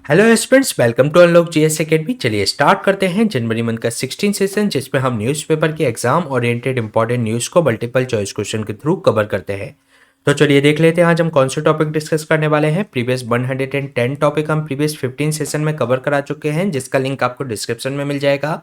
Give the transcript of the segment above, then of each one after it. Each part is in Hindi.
Hello students, welcome to unlock GS academy. चलिए स्टार्ट करते हैं जनवरी मंथ का 16 सेशन, जिसमें हम न्यूज़पेपर के एग्जाम ओरिएंटेड इंपॉर्टेंट न्यूज़ को मल्टीपल चॉइस क्वेश्चन के थ्रू कवर करते हैं। तो चलिए देख लेते हैं आज हम कौन से टॉपिक डिस्कस करने वाले हैं। प्रीवियस 110 टॉपिक हम प्रीवियस 15 सेशन में कवर करा चुके हैं, जिसका लिंक आपको डिस्क्रिप्शन में मिल जाएगा।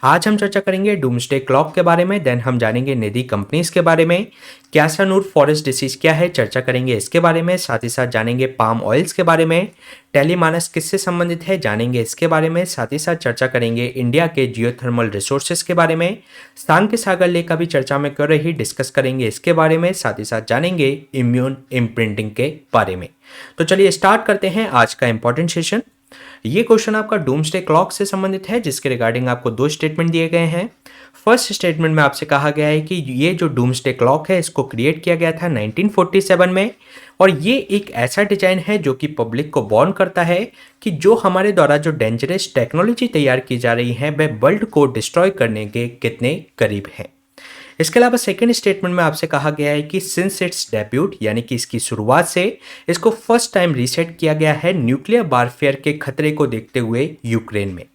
आज हम चर्चा करेंगे डूम्सडे क्लॉक के बारे में, देन हम जानेंगे निधि कंपनीज के बारे में, क्यासानूर फॉरेस्ट डिसीज क्या है चर्चा करेंगे इसके बारे में, साथ ही साथ जानेंगे पाम ऑयल्स के बारे में, टेलीमानस किससे संबंधित है जानेंगे इसके बारे में, साथ ही साथ चर्चा करेंगे इंडिया के जियोथर्मल रिसोर्सेज के बारे में, सांग सागर लेक का भी चर्चा में कर रही डिस्कस करेंगे इसके बारे में, साथ ही साथ जानेंगे इम्यून इम्प्रिंटिंग के बारे में। तो चलिए स्टार्ट करते हैं आज का इंपॉर्टेंट सेशन। ये क्वेश्चन आपका डूम्सडे क्लॉक से संबंधित है, जिसके रिगार्डिंग आपको दो स्टेटमेंट दिए गए हैं। फर्स्ट स्टेटमेंट में आपसे कहा गया है कि ये जो डूम्सडे क्लॉक है इसको क्रिएट किया गया था 1947 में, और ये एक ऐसा डिजाइन है जो कि पब्लिक को वार्न करता है कि जो हमारे द्वारा जो डेंजरस टेक्नोलॉजी तैयार की जा रही है वह वर्ल्ड को डिस्ट्रॉय करने के कितने करीब है। इसके अलावा सेकेंड स्टेटमेंट में आपसे कहा गया है कि सिंस इट्स डेब्यूट यानी कि इसकी शुरुआत से इसको फर्स्ट टाइम रीसेट किया गया है न्यूक्लियर वारफेयर के खतरे को देखते हुए यूक्रेन में।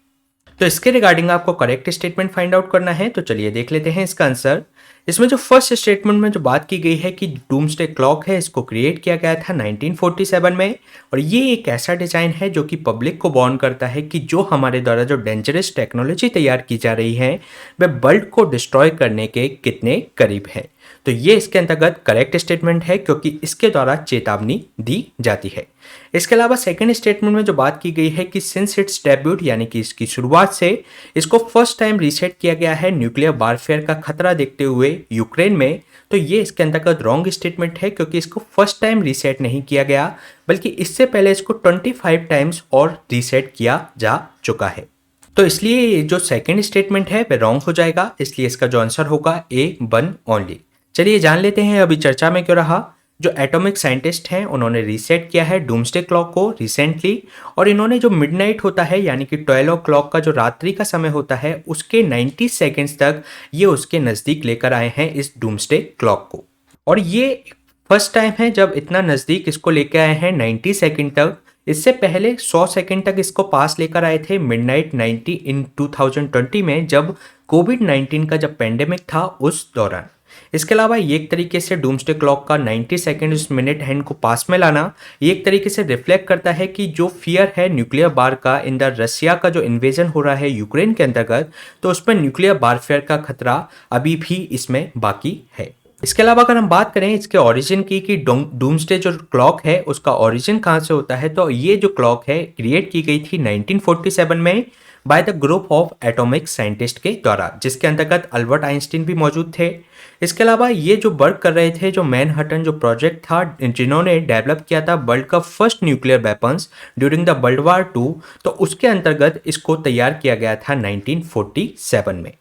तो इसके रिगार्डिंग आपको करेक्ट स्टेटमेंट फाइंड आउट करना है। तो चलिए देख लेते हैं इसका आंसर। इसमें जो फर्स्ट स्टेटमेंट में जो बात की गई है कि डूम्सडे क्लॉक है इसको क्रिएट किया गया था 1947 में, और ये एक ऐसा डिजाइन है जो कि पब्लिक को वार्न करता है कि जो हमारे द्वारा जो डेंजरस टेक्नोलॉजी तैयार की जा रही है वह वर्ल्ड को डिस्ट्रॉय करने के कितने करीब है। तो ये इसके अंतर्गत करेक्ट स्टेटमेंट है, क्योंकि इसके द्वारा चेतावनी दी जाती है। इसके अलावा सेकंड स्टेटमेंट में जो बात की गई है कि सिंस इट्स डेब्यूट यानी कि इसकी शुरुआत से इसको फर्स्ट टाइम रीसेट किया गया है न्यूक्लियर वारफेयर का खतरा देखते हुए यूक्रेन में, तो ये इसके अंतर्गत रॉन्ग स्टेटमेंट है, क्योंकि इसको फर्स्ट टाइम रीसेट नहीं किया गया, बल्कि इससे पहले इसको 25 टाइम्स और रीसेट किया जा चुका है। तो इसलिए जो सेकंड स्टेटमेंट है वह रॉन्ग हो जाएगा, इसलिए इसका जो आंसर होगा A1 ओनली। चलिए जान लेते हैं अभी चर्चा में क्यों रहा। जो एटॉमिक साइंटिस्ट हैं उन्होंने रीसेट किया है डूम्सडे क्लॉक को रिसेंटली, और इन्होंने जो मिडनाइट होता है यानी कि 12 क्लॉक का जो रात्रि का समय होता है उसके 90 सेकेंड्स तक ये उसके नज़दीक लेकर आए हैं इस डूम्सडे क्लॉक को। और ये फर्स्ट टाइम है जब इतना नज़दीक इसको लेकर आए हैं 90 सेकेंड तक। इससे पहले 100 सेकेंड तक इसको पास लेकर आए थे मिडनाइट 90 इन 2020 में, जब कोविड-19 का जब पेंडेमिक था उस दौरान। इसके अलावा ये एक तरीके से डूम्सडे क्लॉक का 90 सेकेंड उस मिनट हैंड को पास में लाना ये एक तरीके से रिफ्लेक्ट करता है कि जो फियर है न्यूक्लियर वार का इन द रसिया का जो इन्वेजन हो रहा है यूक्रेन के अंतर्गत, तो उसमें न्यूक्लियर वारफेयर का खतरा अभी भी इसमें बाकी है। इसके अलावा अगर हम बात करें इसके ओरिजिन की कि डूम्सडे जो क्लॉक है उसका ओरिजिन कहाँ से होता है, तो ये जो क्लॉक है क्रिएट की गई थी 1947 में by the group of atomic scientist के द्वारा, जिसके अंतर्गत अल्बर्ट आइंस्टीन भी मौजूद थे। इसके अलावा ये जो वर्क कर रहे थे जो मैनहट्टन जो प्रोजेक्ट था जिन्होंने डेवलप किया था वर्ल्ड का first nuclear weapons during the world war 2, तो उसके अंतर्गत इसको तैयार किया गया था 1947 में।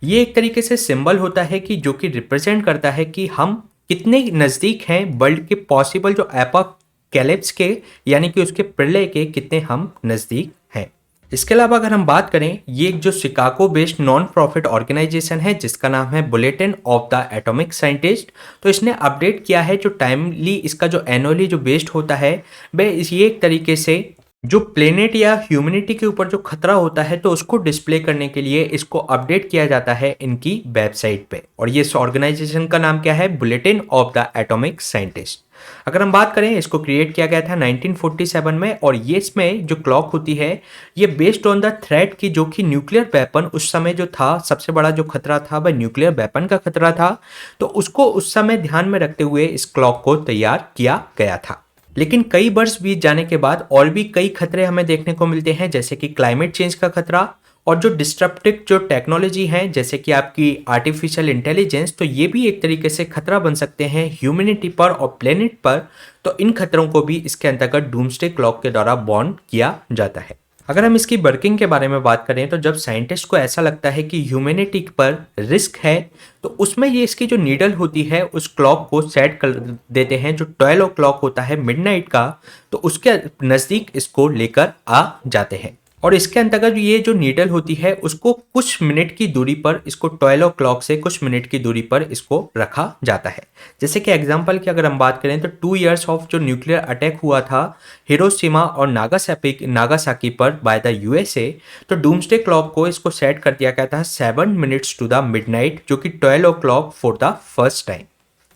ये एक तरीके से सिंबल होता है कि जो कि रिप्रेजेंट करता है कि हम कितने नज़दीक हैं वर्ल्ड के पॉसिबल जो एपोकैलिप्स के यानी कि उसके प्रलय के कितने हम नज़दीक हैं। इसके अलावा अगर हम बात करें, ये एक जो Chicago based non profit organisation है जिसका नाम है bulletin of the atomic scientist, तो इसने अपडेट किया है जो टाइमली इसका जो एनुअली जो बेस्ड होता है वह ये एक तरीके से जो प्लेनेट या ह्यूमैनिटी के ऊपर जो खतरा होता है तो उसको डिस्प्ले करने के लिए इसको अपडेट किया जाता है इनकी वेबसाइट पे, और ये इस ऑर्गेनाइजेशन का नाम क्या है, bulletin of the atomic scientist. अगर हम बात करें इसको क्रिएट किया गया था 1947 में, और ये इसमें जो क्लॉक होती है ये बेस्ड ऑन द थ्रेट की जो कि न्यूक्लियर वेपन उस समय जो था सबसे बड़ा जो खतरा था वह न्यूक्लियर वेपन का खतरा था, तो उसको उस समय ध्यान में रखते हुए इस क्लॉक को तैयार किया गया था। लेकिन कई वर्ष बीत जाने के बाद और भी कई खतरे हमें देखने को मिलते हैं, जैसे कि क्लाइमेट चेंज का खतरा और जो डिस्ट्रप्टिव जो टेक्नोलॉजी है जैसे कि आपकी आर्टिफिशियल इंटेलिजेंस, तो ये भी एक तरीके से खतरा बन सकते हैं ह्यूमैनिटी पर और प्लेनेट पर। तो इन खतरों को भी इसके अंतर्गत डूम्सडे क्लॉक के द्वारा वार्न किया जाता है। अगर हम इसकी वर्किंग के बारे में बात करें, तो जब साइंटिस्ट को ऐसा लगता है कि ह्यूमैनिटी पर रिस्क है तो उसमें ये इसकी जो नीडल होती है उस क्लॉक को सेट कर देते हैं जो 12 क्लॉक होता है मिडनाइट का, तो उसके नज़दीक इसको लेकर आ जाते हैं। और इसके अंतर्गत ये जो नीडल होती है उसको कुछ मिनट की दूरी पर, इसको 12 o'clock से कुछ मिनट की दूरी पर इसको रखा जाता है। जैसे कि एग्जांपल की अगर हम बात करें तो 2 इयर्स ऑफ जो न्यूक्लियर अटैक हुआ था हिरोशिमा और नागासाकी पर बाय द यूएसए, तो डूम्सडे क्लॉक को इसको सेट कर दिया गया था 7 मिनट्स टू द मिडनाइट, जो कि 12 o'clock for the first time.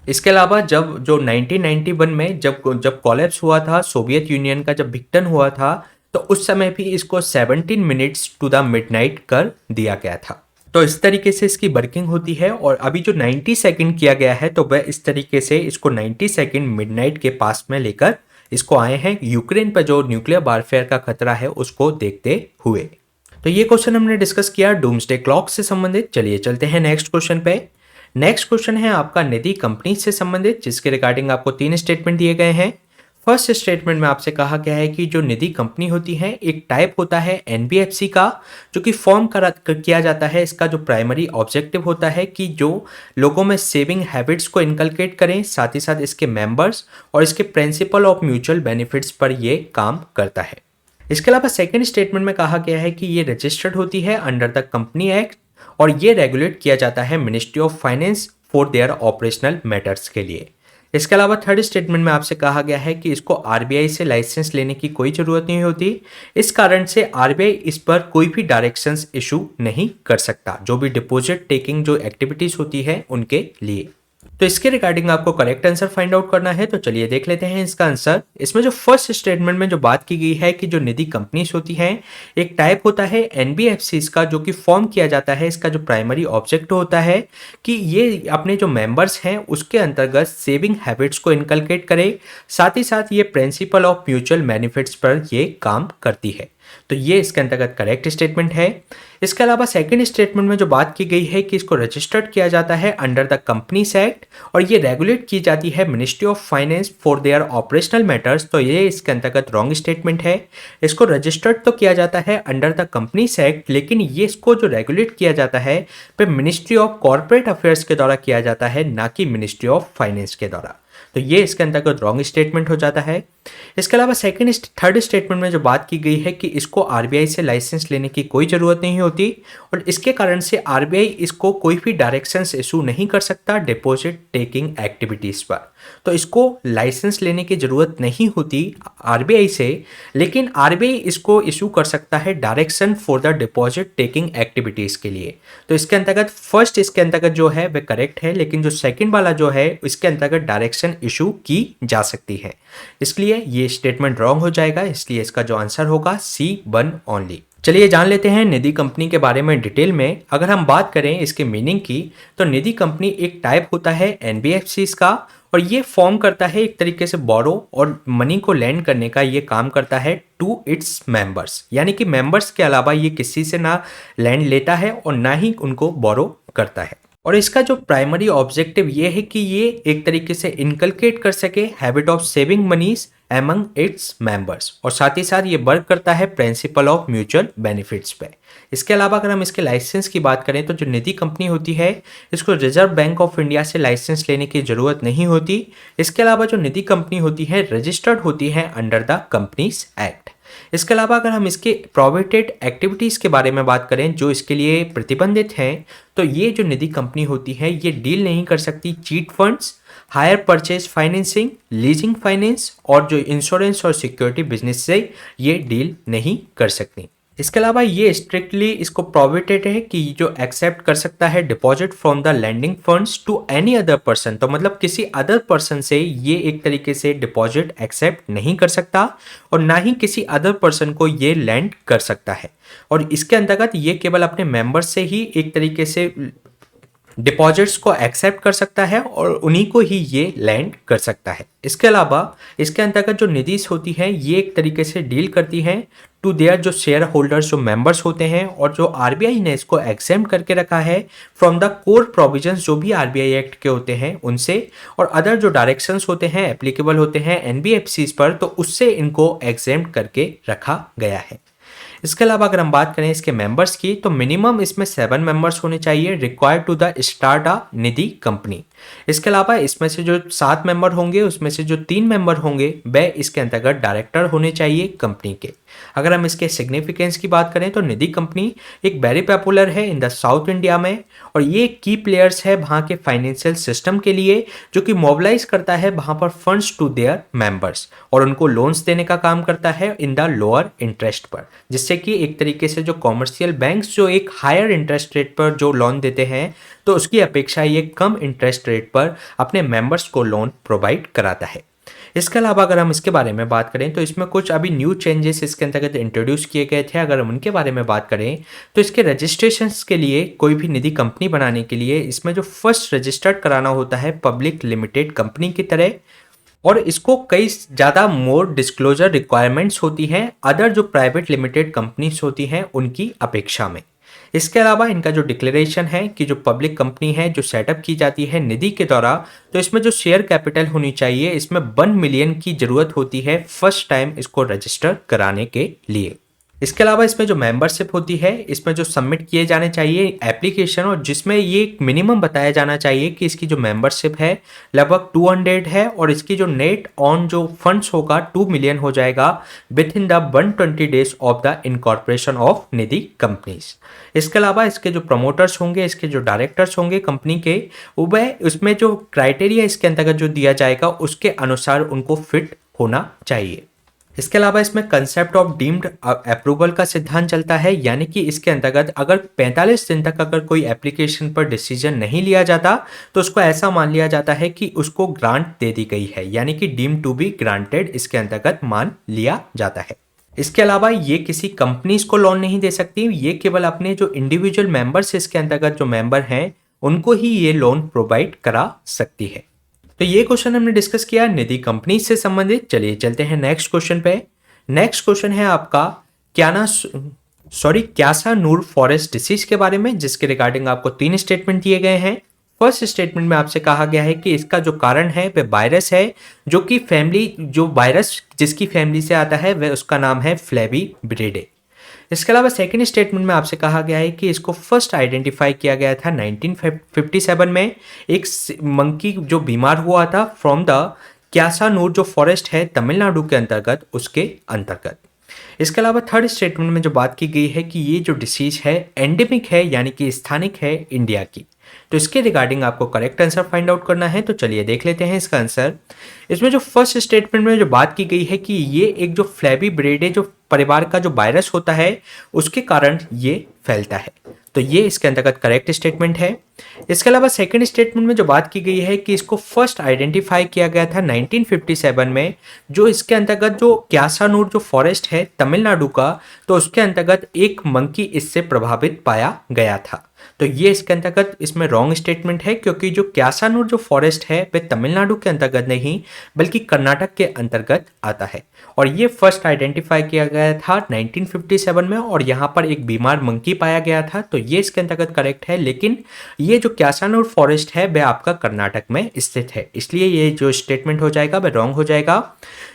इसके अलावा जब जो 1991 में जब जब कोलैप्स हुआ था सोवियत यूनियन का, जब विघटन हुआ था, तो उस समय भी इसको 17 मिनट्स टू द मिडनाइट कर दिया गया था। तो इस तरीके से इसकी वर्किंग होती है। और अभी जो 90 सेकंड किया गया है तो वह इस तरीके से इसको 90 सेकंड मिडनाइट के पास में लेकर इसको आए हैं, यूक्रेन पर जो न्यूक्लियर वारफेयर का खतरा है उसको देखते हुए। तो ये क्वेश्चन हमने डिस्कस किया डूम्सडे क्लॉक से संबंधित। चलिए चलते हैं नेक्स्ट क्वेश्चन पे। नेक्स्ट क्वेश्चन है आपका निधि कंपनी से संबंधित, जिसके रिगार्डिंग आपको 3 स्टेटमेंट दिए गए हैं। फर्स्ट स्टेटमेंट में आपसे कहा गया है कि जो निधि कंपनी होती है एक टाइप होता है एनबीएफसी का, जो कि फॉर्म किया जाता है। इसका जो प्राइमरी ऑब्जेक्टिव होता है कि जो लोगों में सेविंग हैबिट्स को इनकलकेट करें, साथ ही साथ इसके मेंबर्स और इसके प्रिंसिपल ऑफ म्यूचुअल बेनिफिट्स पर ये काम करता है। इसके अलावा सेकेंड स्टेटमेंट में कहा गया है कि ये रजिस्टर्ड होती है अंडर द कंपनी एक्ट और ये रेगुलेट किया जाता है ministry of finance for their operational matters के लिए। इसके अलावा थर्ड स्टेटमेंट में आपसे कहा गया है कि इसको आरबीआई से लाइसेंस लेने की कोई ज़रूरत नहीं होती। इस कारण से आरबीआई इस पर कोई भी डायरेक्शंस इशू नहीं कर सकता, जो भी डिपॉजिट टेकिंग जो एक्टिविटीज़ होती है उनके लिए। तो इसके रिगार्डिंग आपको करेक्ट आंसर फाइंड आउट करना है। तो चलिए देख लेते हैं इसका आंसर। इसमें जो फर्स्ट स्टेटमेंट में जो बात की गई है कि जो निधि कंपनीज होती हैं एक टाइप होता है एनबीएफसीज का, जो कि फॉर्म किया जाता है। इसका जो प्राइमरी ऑब्जेक्ट होता है कि ये अपने जो मेंबर्स हैं उसके अंतर्गत सेविंग हैबिट्स को इनकलकेट करे, साथ ही साथ ये प्रिंसिपल ऑफ म्यूचुअल बेनिफिट्स पर ये काम करती है। तो ये इसके अंतर्गत करेक्ट स्टेटमेंट है। इसके अलावा सेकंड स्टेटमेंट में जो बात की गई है कि इसको रजिस्टर्ड किया जाता है अंडर द कंपनीज एक्ट और ये रेगुलेट की जाती है ministry of finance for their operational matters, तो ये इसके अंतर्गत रॉन्ग स्टेटमेंट है। इसको रजिस्टर्ड तो किया जाता है अंडर द कंपनीज एक्ट, लेकिन ये इसको जो रेगुलेट किया जाता है वह मिनिस्ट्री ऑफ कॉर्पोरेट अफेयर्स के द्वारा किया जाता है, ना कि मिनिस्ट्री ऑफ फाइनेंस के द्वारा। तो ये इसके अंतर्गत रॉन्ग स्टेटमेंट हो जाता है। इसके अलावा थर्ड स्टेटमेंट में जो बात की गई है कि इसको आरबीआई से लाइसेंस लेने की कोई ज़रूरत नहीं होती और इसके कारण से आरबीआई इसको कोई भी डायरेक्शंस इशू नहीं कर सकता डिपॉजिट टेकिंग एक्टिविटीज़ पर। तो इसको लाइसेंस लेने की ज़रूरत नहीं होती आरबीआई से, लेकिन आरबीआई इसको इशू कर सकता है direction for the deposit taking activities के लिए। तो इसके अंतर्गत फर्स्ट इसके अंतर्गत जो है वह करेक्ट है, लेकिन जो सेकंड वाला जो है इसके अंतर्गत डायरेक्शन इशू की जा सकती है, इसलिए ये स्टेटमेंट रॉन्ग हो जाएगा। इसलिए इसका जो आंसर होगा C1 ओनली। चलिए जान लेते हैं निधि कंपनी के बारे में डिटेल में। अगर हम बात करें इसके मीनिंग की तो निधि कंपनी एक टाइप होता है एनबीएफसीज का और ये फॉर्म करता है एक तरीके से बोरो और मनी को लैंड करने का ये काम करता है टू इट्स मेंबर्स, यानी कि मेंबर्स के अलावा ये किसी से ना लैंड लेता है और ना ही उनको बोरो करता है। और इसका जो प्राइमरी ऑब्जेक्टिव ये है कि ये एक तरीके से इनकलकेट कर सके habit of saving monies among its members और साथ ही साथ ये वर्क करता है प्रिंसिपल ऑफ म्यूचुअल बेनिफिट्स पे। इसके अलावा अगर हम इसके लाइसेंस की बात करें तो जो निधि कंपनी होती है इसको रिजर्व बैंक ऑफ इंडिया से लाइसेंस लेने की ज़रूरत नहीं होती। इसके अलावा जो निधि कंपनी होती है रजिस्टर्ड होती है अंडर द कंपनीज एक्ट। इसके अलावा अगर हम इसके प्रोहिबिटेड एक्टिविटीज़ के बारे में बात करें जो इसके लिए प्रतिबंधित हैं, तो ये जो निधि कंपनी होती है ये डील नहीं कर सकती chit funds, hire purchase financing, leasing finance और जो इंश्योरेंस और सिक्योरिटी बिजनेस से ये डील नहीं कर सकती। इसके अलावा ये स्ट्रिक्टली इसको प्रोहिबिटेड है कि जो एक्सेप्ट कर सकता है deposit from the lending funds to any other person, तो मतलब किसी अदर पर्सन से ये एक तरीके से डिपॉजिट एक्सेप्ट नहीं कर सकता और ना ही किसी अदर पर्सन को ये लैंड कर सकता है। और इसके अंतर्गत ये केवल अपने मेंबर्स से ही एक तरीके से डिपॉजिट्स को एक्सेप्ट कर सकता है और उन्हीं को ही ये लैंड कर सकता है। इसके अलावा इसके अंतर्गत जो निधिस होती है ये एक तरीके से डील करती हैं टू देयर जो शेयर होल्डर्स जो मेंबर्स होते हैं और जो आरबीआई ने इसको एग्जेम्प्ट करके रखा है फ्रॉम द कोर प्रोविजंस जो भी आरबीआई एक्ट के होते हैं उनसे, और अदर जो डायरेक्शंस होते हैं एप्लीकेबल होते हैं एनबीएफसीज पर, तो उससे इनको एग्जेम्प्ट करके रखा गया है। इसके अलावा अगर हम बात करें इसके मेंबर्स की तो मिनिमम इसमें 7 मेंबर्स होने चाहिए required to the start a Nidhi company. इसके अलावा इसमें से जो 7 मेंबर होंगे उसमें से जो 3 मेंबर होंगे वह इसके अंतर्गत डायरेक्टर होने चाहिए कंपनी के। अगर हम इसके सिग्निफिकेंस की बात करें तो निधि कंपनी एक वेरी पॉपुलर है इन द साउथ इंडिया में, और ये की प्लेयर्स है वहाँ के फाइनेंशियल सिस्टम के लिए, जो कि मोबिलाइज करता है वहाँ पर फंड्स टू देयर मेंबर्स और उनको लोन्स देने का काम करता है इन द लोअर इंटरेस्ट पर, जिससे कि एक तरीके से जो कॉमर्शियल बैंक्स जो एक हायर इंटरेस्ट रेट पर जो लोन देते हैं तो उसकी अपेक्षा ये कम इंटरेस्ट रेट पर अपने मेंबर्स को लोन प्रोवाइड कराता है। इसके अलावा अगर हम इसके बारे में बात करें तो इसमें कुछ अभी न्यू चेंजेस इसके अंतर्गत इंट्रोड्यूस किए गए थे। अगर हम उनके बारे में बात करें तो इसके रजिस्ट्रेशंस के लिए, कोई भी निधि कंपनी बनाने के लिए इसमें जो फर्स्ट रजिस्टर्ड कराना होता है पब्लिक लिमिटेड कंपनी की तरह, और इसको कई ज़्यादा मोर डिस्क्लोजर रिक्वायरमेंट्स होती हैं अदर जो प्राइवेट लिमिटेड कंपनीज होती हैं उनकी अपेक्षा में। इसके अलावा इनका जो डिक्लेरेशन है कि जो पब्लिक कंपनी है जो सेटअप की जाती है निधि के द्वारा, तो इसमें जो शेयर कैपिटल होनी चाहिए इसमें 1 मिलियन की ज़रूरत होती है फर्स्ट टाइम इसको रजिस्टर कराने के लिए। इसके अलावा इसमें जो मेंबरशिप होती है इसमें जो सबमिट किए जाने चाहिए एप्लीकेशन, और जिसमें ये एक मिनिमम बताया जाना चाहिए कि इसकी जो मेंबरशिप है लगभग 200 है, और इसकी जो नेट ऑन जो फंड्स होगा 2 मिलियन हो जाएगा with in the 120 days of the incorporation of Nidhi companies. इसके अलावा इसके जो प्रमोटर्स होंगे, इसके जो डायरेक्टर्स होंगे कंपनी के, वह उसमें जो क्राइटेरिया इसके अंतर्गत जो दिया जाएगा उसके अनुसार उनको फिट होना चाहिए। इसके अलावा इसमें कंसेप्ट ऑफ डीम्ड अप्रूवल का सिद्धांत चलता है, यानी कि इसके अंतर्गत अगर 45 दिन तक अगर कोई एप्लीकेशन पर डिसीजन नहीं लिया जाता तो उसको ऐसा मान लिया जाता है कि उसको ग्रांट दे दी गई है, यानी कि डीम्ड टू बी ग्रांटेड इसके अंतर्गत मान लिया जाता है। इसके अलावा ये किसी कंपनीज को लोन नहीं दे सकती, ये केवल अपने जो इंडिविजुअल मेंबर्स इसके अंतर्गत जो मेंबर हैं उनको ही ये लोन प्रोवाइड करा सकती है। तो ये क्वेश्चन हमने डिस्कस किया निधि कंपनी से संबंधित। चलिए चलते हैं नेक्स्ट क्वेश्चन पे। नेक्स्ट क्वेश्चन है आपका क्यासा नूर फॉरेस्ट डिसीज के बारे में, जिसके रिगार्डिंग आपको 3 स्टेटमेंट दिए गए हैं। फर्स्ट स्टेटमेंट में आपसे कहा गया है कि इसका जो कारण है वह वायरस है, जो कि जो वायरस जिसकी फैमिली से आता है वह उसका नाम है फ्लेविब्रिडे। इसके अलावा सेकेंड स्टेटमेंट में आपसे कहा गया है कि इसको फर्स्ट आइडेंटिफाई किया गया था 1957 में, एक मंकी जो बीमार हुआ था फ्रॉम द क्यासानूर जो फॉरेस्ट है तमिलनाडु के अंतर्गत, उसके अंतर्गत। इसके अलावा थर्ड स्टेटमेंट में जो बात की गई है कि ये जो डिसीज है एंडेमिक है, यानी कि स्थानिक है इंडिया की। तो इसके रिगार्डिंग आपको करेक्ट आंसर फाइंड आउट करना है। तो चलिए देख लेते हैं इसका आंसर। इसमें जो फर्स्ट स्टेटमेंट में जो बात की गई है कि ये एक जो फ्लेविब्रिडे जो परिवार का जो वायरस होता है उसके कारण ये फैलता है, तो ये इसके अंतर्गत करेक्ट स्टेटमेंट है। इसके अलावा सेकंड स्टेटमेंट में जो बात की गई है कि इसको फर्स्ट आइडेंटिफाई किया गया था 1957 में, जो इसके अंतर्गत जो क्यासानूर जो फॉरेस्ट है तमिलनाडु का, तो उसके अंतर्गत एक मंकी इससे प्रभावित पाया गया था। तो ये इसके अंतर्गत इसमें रॉन्ग स्टेटमेंट है, क्योंकि जो क्यासानूर जो फॉरेस्ट है वह तमिलनाडु के अंतर्गत नहीं बल्कि कर्नाटक के अंतर्गत आता है, और ये फर्स्ट आइडेंटिफाई किया गया था 1957 में, और यहाँ पर एक बीमार मंकी पाया गया था, तो ये इसके अंतर्गत करेक्ट है। लेकिन ये जो क्यासानूर फॉरेस्ट है वह आपका कर्नाटक में स्थित है, इसलिए ये जो स्टेटमेंट हो जाएगा वह रॉन्ग हो जाएगा।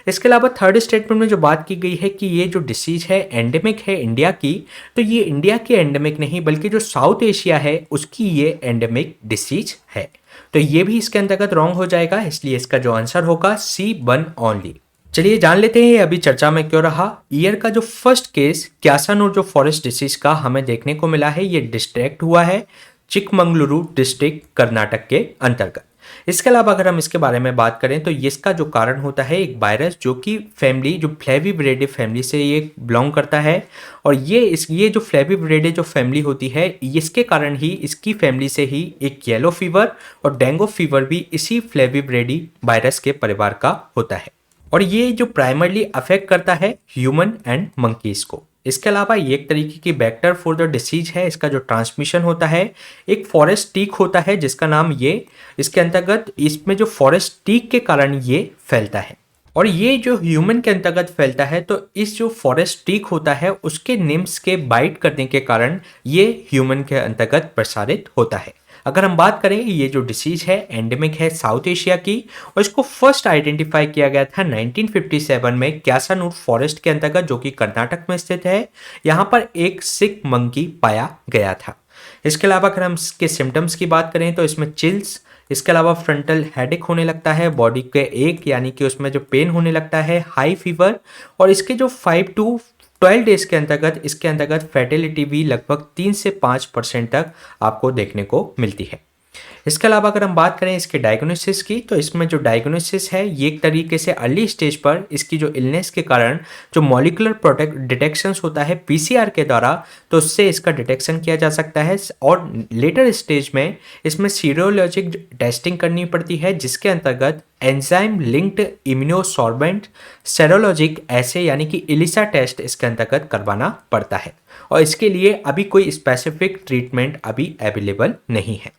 इसके अलावा थर्ड स्टेटमेंट में जो बात की गई है कि ये जो डिसीज है एंडेमिक है इंडिया की, तो ये इंडिया की एंडेमिक नहीं बल्कि जो साउथ एशिया है उसकी ये एंडेमिक डिसीज है, तो ये भी इसके अंतर्गत रॉन्ग हो जाएगा, इसलिए इसका जो आंसर होगा C1 ओनली। चलिए जान लेते हैं अभी चर्चा में क्यों रहा। ईयर का जो फर्स्ट केस क्यासानूर जो फॉरेस्ट डिसीज का हमें देखने को मिला है, ये डिस्ट्रैक्ट हुआ है चिकमंगलुरु डिस्ट्रिक्ट कर्नाटक के अंतर्गत। इसके अलावा अगर हम इसके बारे में बात करें तो इसका जो कारण होता है एक वायरस, जो कि फैमिली जो फ्लेविब्रिडे फैमिली से ये बिलोंग करता है, और ये जो फ्लेविब्रिडे जो फैमिली होती है इसके कारण ही इसकी फैमिली से ही एक येलो फीवर और डेंगू फीवर भी इसी फ्लेविब्रिडे वायरस के परिवार का होता है, और ये जो प्राइमरली अफेक्ट करता है ह्यूमन एंड मंकीज को। इसके अलावा ये एक तरीके की वेक्टर फॉर द डिसीज है। इसका जो ट्रांसमिशन होता है एक फॉरेस्ट टीक होता है जिसका नाम ये, इसके अंतर्गत इसमें जो फॉरेस्ट टीक के कारण ये फैलता है, और ये जो ह्यूमन के अंतर्गत फैलता है, तो इस जो फॉरेस्ट टीक होता है उसके निम्स के बाइट करने के कारण ये ह्यूमन के अंतर्गत प्रसारित होता है। अगर हम बात करें ये जो डिसीज है एंडेमिक है साउथ एशिया की, और इसको फर्स्ट आइडेंटिफाई किया गया था 1957 में क्यासानूर फॉरेस्ट के अंतर्गत, जो कि कर्नाटक में स्थित है। यहाँ पर एक सिक मंकी पाया गया था। इसके अलावा अगर हम इसके सिम्टम्स की बात करें तो इसमें चिल्स, इसके अलावा फ्रंटल हेडेक होने लगता है, बॉडी के एक यानी कि उसमें जो पेन होने लगता है, हाई फीवर, और इसके जो 5 टू 12 डेज के अंतर्गत इसके अंतर्गत फर्टिलिटी भी लगभग 3 से 5% तक आपको देखने को मिलती है। इसके अलावा अगर हम बात करें इसके डायग्नोसिस की, तो इसमें जो डायग्नोसिस है ये एक तरीके से अर्ली स्टेज पर इसकी जो इलनेस के कारण जो मॉलिकुलर प्रोटेक्ट डिटेक्शंस होता है पीसीआर के द्वारा, तो उससे इसका डिटेक्शन किया जा सकता है। और लेटर स्टेज में इसमें सीरोलॉजिक टेस्टिंग करनी पड़ती है, जिसके अंतर्गत एंजाइम लिंक्ड इम्यूनोसॉर्बेंट सेरोलॉजिक ऐसे यानी कि इलिसा टेस्ट इसके अंतर्गत करवाना पड़ता है, और इसके लिए अभी कोई स्पेसिफिक ट्रीटमेंट अभी अवेलेबल नहीं है।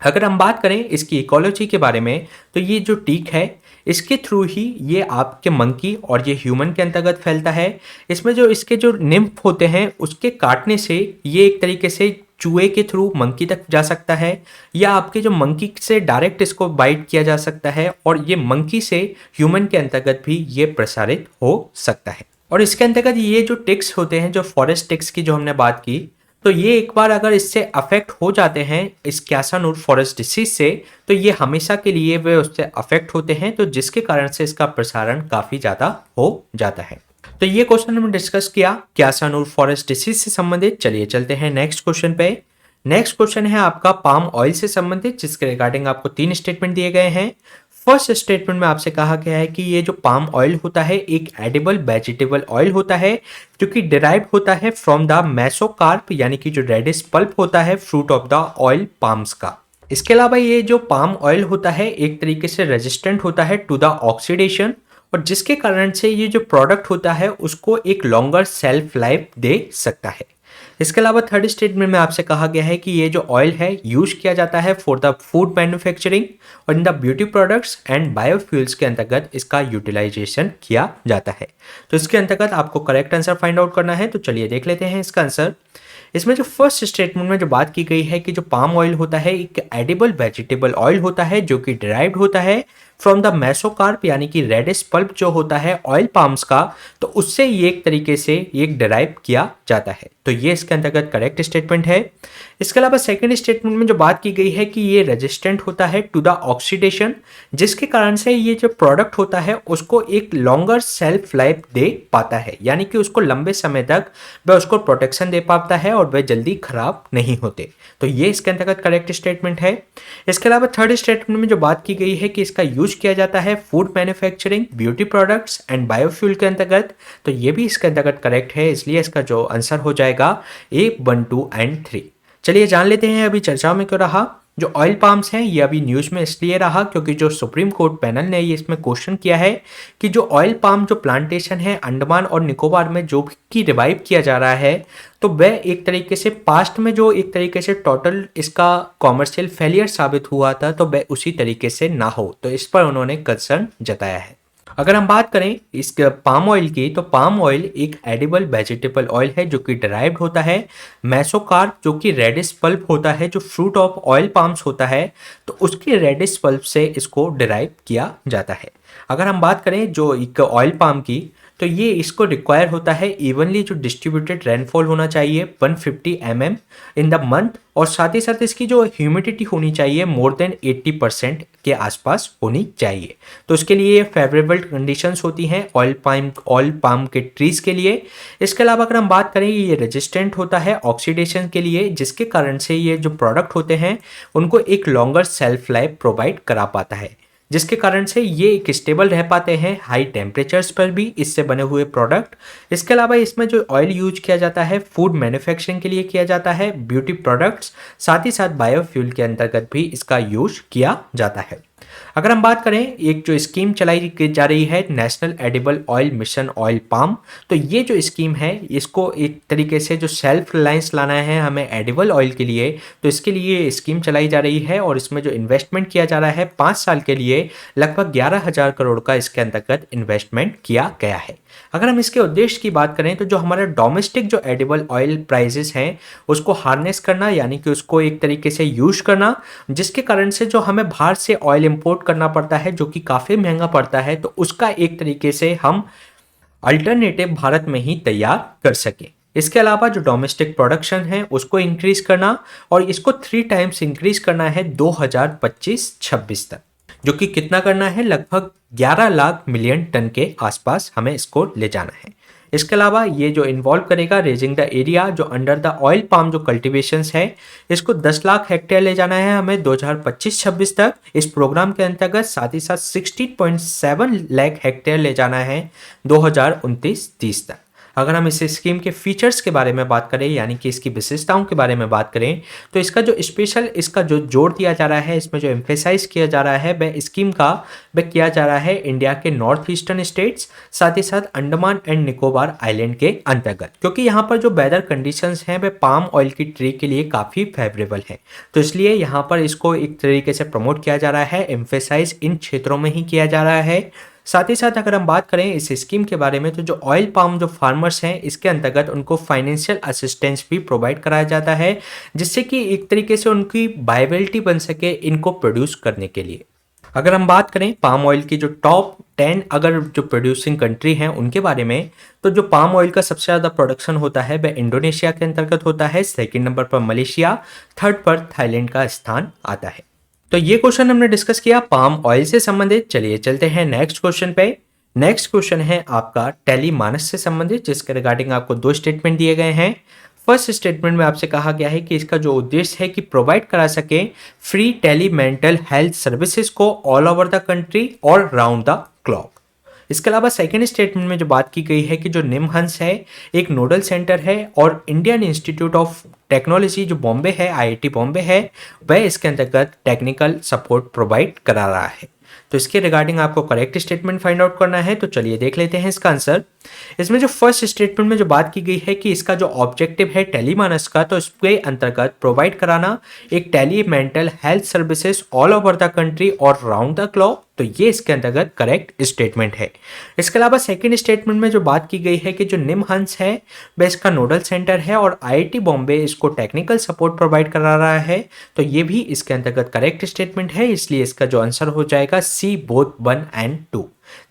अगर हम बात करें इसकी इकोलॉजी के बारे में, तो ये जो टीक है इसके थ्रू ही ये आपके मंकी और ये ह्यूमन के अंतर्गत फैलता है। इसमें जो इसके जो निम्फ होते हैं उसके काटने से ये एक तरीके से चूहे के थ्रू मंकी तक जा सकता है, या आपके जो मंकी से डायरेक्ट इसको बाइट किया जा सकता है, और ये मंकी से ह्यूमन के अंतर्गत भी ये प्रसारित हो सकता है। और इसके अंतर्गत ये जो टिक्स होते हैं, जो फॉरेस्ट टिक्स की जो हमने बात की, तो ये एक बार अगर इससे अफेक्ट हो जाते हैं इस क्यासानूर फॉरेस्ट डिसीज से, तो ये हमेशा के लिए वे उससे अफेक्ट होते हैं, तो जिसके कारण से इसका प्रसारण काफ़ी ज़्यादा हो जाता है। तो ये क्वेश्चन हमने डिस्कस किया क्यासानूर फॉरेस्ट डिसीज से संबंधित। चलिए चलते हैं नेक्स्ट क्वेश्चन पे। नेक्स्ट क्वेश्चन है आपका पाम ऑयल से संबंधित, जिसके रिगार्डिंग आपको 3 स्टेटमेंट दिए गए हैं। फर्स्ट स्टेटमेंट में आपसे कहा गया है कि ये जो पाम ऑयल होता है एक एडिबल वेजिटेबल ऑयल होता है, जो कि डिराइव होता है फ्रॉम द मेसोकार्प यानी कि जो रेडिश पल्प होता है fruit of the oil palms का। इसके अलावा ये जो पाम ऑयल होता है एक तरीके से रेजिस्टेंट होता है टू द ऑक्सीडेशन, और जिसके कारण से ये जो प्रोडक्ट होता है उसको एक लॉन्गर सेल्फ लाइफ दे सकता है। इसके अलावा थर्ड स्टेटमेंट में आपसे कहा गया है कि ये जो ऑयल है यूज किया जाता है फॉर द फूड मैन्युफैक्चरिंग और in the beauty products and biofuels के अंतर्गत इसका यूटिलाइजेशन किया जाता है। तो इसके अंतर्गत आपको करेक्ट आंसर फाइंड आउट करना है, तो चलिए देख लेते हैं इसका आंसर। इसमें जो फर्स्ट स्टेटमेंट में जो बात की गई है कि जो पाम ऑयल होता है एक एडिबल वेजिटेबल ऑयल होता है, जो कि डिराइव्ड होता है फ्रॉम द मेसोकार्प यानी कि रेडिश पल्प जो होता है ऑयल पाम्स का, तो उससे ये एक तरीके से एक डिराइव किया जाता है। तो ये इसके अंतर्गत करेक्ट स्टेटमेंट है। इसके अलावा सेकंड स्टेटमेंट में जो बात की गई है कि ये रेजिस्टेंट होता है टू द ऑक्सीडेशन, जिसके कारण से ये जो प्रोडक्ट होता है उसको एक लॉन्गर सेल्फ लाइफ दे पाता है, यानी कि उसको लंबे समय तक वह उसको प्रोटेक्शन दे पाता है और वह जल्दी खराब नहीं होते। तो ये इसके अंतर्गत करेक्ट स्टेटमेंट है। इसके अलावा थर्ड स्टेटमेंट में जो बात की गई है कि इसका यूज किया जाता है food manufacturing, beauty products and biofuel के अंतर्गत, तो ये भी इसके अंतर्गत करेक्ट है, इसलिए इसका जो आंसर हो जाएगा A, 1, 2 एंड 3। चलिए जान लेते हैं अभी चर्चा में क्यों रहा। जो ऑयल पाम्स हैं ये अभी न्यूज़ में इसलिए रहा क्योंकि जो सुप्रीम कोर्ट पैनल ने ये इसमें क्वेश्चन किया है कि जो ऑयल पाम जो प्लांटेशन है अंडमान और निकोबार में जो कि रिवाइव किया जा रहा है, तो वह एक तरीके से पास्ट में जो एक तरीके से टोटल इसका कॉमर्शियल फेलियर साबित हुआ था, तो वह उसी तरीके से ना हो, तो इस पर उन्होंने कंसर्न जताया है। अगर हम बात करें इस पाम ऑयल की, तो पाम ऑयल एक एडिबल वेजिटेबल ऑयल है जो कि डिराइव्ड होता है मेसोकार्प, जो कि रेडिश पल्प होता है जो फ्रूट ऑफ ऑयल पाम्स होता है, तो उसके रेडिश पल्प से इसको डिराइव किया जाता है। अगर हम बात करें जो एक ऑयल पाम की, तो ये इसको रिक्वायर होता है इवनली जो डिस्ट्रीब्यूटेड रेनफॉल होना चाहिए 150 mm इन द मंथ, और साथ ही साथ इसकी जो ह्यूमिडिटी होनी चाहिए मोर देन 80% के आसपास होनी चाहिए। तो उसके लिए फेवरेबल कंडीशंस होती हैं ऑयल पाम के ट्रीज के लिए। इसके अलावा अगर हम बात करें ये रेजिस्टेंट होता है ऑक्सीडेशन के लिए, जिसके कारण से ये जो प्रोडक्ट होते हैं उनको एक लॉन्गर सेल्फ लाइफ प्रोवाइड करा पाता है, जिसके कारण से ये एक स्टेबल रह पाते हैं हाई टेम्परेचर्स पर भी इससे बने हुए प्रोडक्ट। इसके अलावा इसमें जो ऑयल यूज किया जाता है फूड मैन्युफैक्चरिंग के लिए किया जाता है, ब्यूटी प्रोडक्ट्स, साथ ही साथ बायोफ्यूल के अंतर्गत भी इसका यूज किया जाता है। अगर हम बात करें एक जो स्कीम चलाई जा रही है national edible oil mission oil palm, तो ये जो स्कीम है इसको एक तरीके से जो सेल्फ रिलायंस लाना है हमें एडिबल ऑयल के लिए, तो इसके लिए ये स्कीम चलाई जा रही है और इसमें जो इन्वेस्टमेंट किया जा रहा है 5 साल के लिए लगभग 11,000 करोड़ का इसके अंतर्गत इन्वेस्टमेंट किया गया है। अगर हम इसके उद्देश्य की बात करें तो जो हमारा डोमेस्टिक जो एडिबल ऑयल प्राइसेस हैं उसको हार्नेस करना, यानी कि उसको एक तरीके से यूज करना, जिसके कारण से जो हमें बाहर से ऑयल इंपोर्ट करना पड़ता है जो कि काफ़ी महंगा पड़ता है, तो उसका एक तरीके से हम अल्टरनेटिव भारत में ही तैयार कर सकें। इसके अलावा जो डोमेस्टिक प्रोडक्शन है उसको इंक्रीज करना, और इसको 3 टाइम्स इंक्रीज करना है 2025-26 तक, जो कि कितना करना है, लगभग 11 लाख मिलियन टन के आसपास हमें इसको ले जाना है। इसके अलावा ये जो इन्वॉल्व करेगा रेजिंग द एरिया जो अंडर द ऑयल पाम जो कल्टीवेशंस है, इसको 10 लाख हेक्टेयर ले जाना है हमें 2025-26 तक इस प्रोग्राम के अंतर्गत। साथ ही साथ 16.7 लाख हेक्टेयर ले जाना है 2029-30 तक। अगर हम इस स्कीम के फीचर्स के बारे में बात करें, यानी कि इसकी विशेषताओं के बारे में बात करें, तो इसका जो स्पेशल इसका जो जोर दिया जा रहा है, इसमें जो एम्फेसाइज किया जा रहा है वह स्कीम का वह किया जा रहा है इंडिया के नॉर्थ ईस्टर्न स्टेट्स, साथ ही साथ अंडमान एंड निकोबार आइलैंड के अंतर्गत, क्योंकि यहाँ पर जो वेदर कंडीशंस हैं वह पाम ऑयल की ट्री के लिए काफ़ी फेवरेबल है। तो इसलिए यहाँ पर इसको एक तरीके से प्रमोट किया जा रहा है, एम्फेसाइज इन क्षेत्रों में ही किया जा रहा है। साथ ही साथ अगर हम बात करें इस स्कीम के बारे में, तो जो ऑयल पाम जो फार्मर्स हैं इसके अंतर्गत उनको फाइनेंशियल असिस्टेंस भी प्रोवाइड कराया जाता है, जिससे कि एक तरीके से उनकी वायबिलिटी बन सके इनको प्रोड्यूस करने के लिए। अगर हम बात करें पाम ऑयल की जो टॉप 10 अगर जो प्रोड्यूसिंग कंट्री हैं उनके बारे में, तो जो पाम ऑयल का सबसे ज़्यादा प्रोडक्शन होता है वह इंडोनेशिया के अंतर्गत होता है, सेकंड नंबर पर मलेशिया, थर्ड पर थाईलैंड का स्थान आता है। तो ये क्वेश्चन हमने डिस्कस किया पाम ऑयल से संबंधित। चलिए चलते हैं नेक्स्ट क्वेश्चन पे। नेक्स्ट क्वेश्चन है आपका टेलीमानस से संबंधित, जिसके रिगार्डिंग आपको 2 स्टेटमेंट दिए गए हैं। फर्स्ट स्टेटमेंट में आपसे कहा गया है कि इसका जो उद्देश्य है कि प्रोवाइड करा सके free tele mental health services को ऑल ओवर द कंट्री और राउंड द क्लॉक। इसके अलावा सेकेंड स्टेटमेंट में जो बात की गई है कि जो निमहंस है एक नोडल सेंटर है और इंडियन इंस्टीट्यूट ऑफ टेक्नोलॉजी जो बॉम्बे है, आईआईटी बॉम्बे है, वह इसके अंतर्गत टेक्निकल सपोर्ट प्रोवाइड करा रहा है। तो इसके रिगार्डिंग आपको करेक्ट स्टेटमेंट फाइंड आउट करना है। तो चलिए देख लेते हैं इसका आंसर। इसमें जो फर्स्ट स्टेटमेंट में जो बात की गई है कि इसका जो ऑब्जेक्टिव है टेलीमानस का, तो इसके अंतर्गत प्रोवाइड कराना एक tele mental health services all over the country और राउंड द क्लॉक, तो ये इसके अंतर्गत करेक्ट स्टेटमेंट है। इसके अलावा सेकंड स्टेटमेंट में जो बात की गई है कि जो निमहंस है वह इसका नोडल सेंटर है और आईआईटी बॉम्बे इसको टेक्निकल सपोर्ट प्रोवाइड करा रहा है, तो ये भी इसके अंतर्गत करेक्ट स्टेटमेंट है। इसलिए इसका जो आंसर हो जाएगा सी बोथ 1 एंड 2।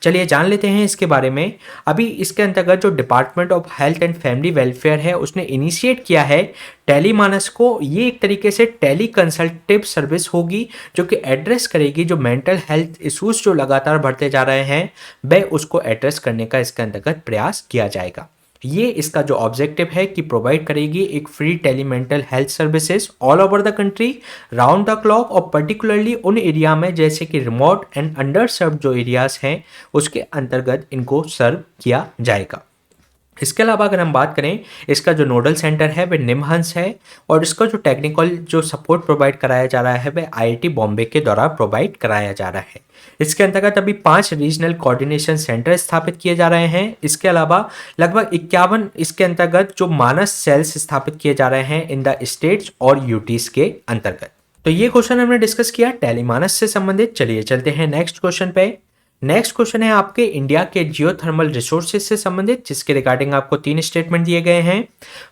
चलिए जान लेते हैं इसके बारे में। अभी इसके अंतर्गत जो department of health and family welfare है उसने इनिशिएट किया है टेलीमानस को। ये एक तरीके से टेली कंसल्टेटिव सर्विस होगी जो कि एड्रेस करेगी जो मेंटल हेल्थ इश्यूज जो लगातार बढ़ते जा रहे हैं वह उसको एड्रेस करने का इसके अंतर्गत प्रयास किया जाएगा। ये इसका जो ऑब्जेक्टिव है कि प्रोवाइड करेगी एक free telemental health services all over the country round the clock, और पर्टिकुलरली उन एरिया में जैसे कि रिमोट एंड अंडर सर्व जो एरियाज हैं उसके अंतर्गत इनको सर्व किया जाएगा। इसके अलावा अगर हम बात करें इसका जो नोडल सेंटर है वह निमहंस है और इसका जो टेक्निकल जो सपोर्ट प्रोवाइड कराया जा रहा है वह आईआईटी बॉम्बे के द्वारा प्रोवाइड कराया जा रहा है। इसके अंतर्गत अभी 5 रीजनल कोऑर्डिनेशन सेंटर स्थापित किए जा रहे हैं। इसके अलावा लगभग 51 इसके अंतर्गत जो मानस सेल्स स्थापित किए जा रहे हैं इन द स्टेट्स और यूटीज के अंतर्गत। तो ये क्वेश्चन हमने डिस्कस किया टेलीमानस से संबंधित। चलिए चलते हैं नेक्स्ट क्वेश्चन पे। नेक्स्ट क्वेश्चन है आपके इंडिया के जियोथर्मल रिसोर्सेज से संबंधित, जिसके रिगार्डिंग आपको 3 स्टेटमेंट दिए गए हैं।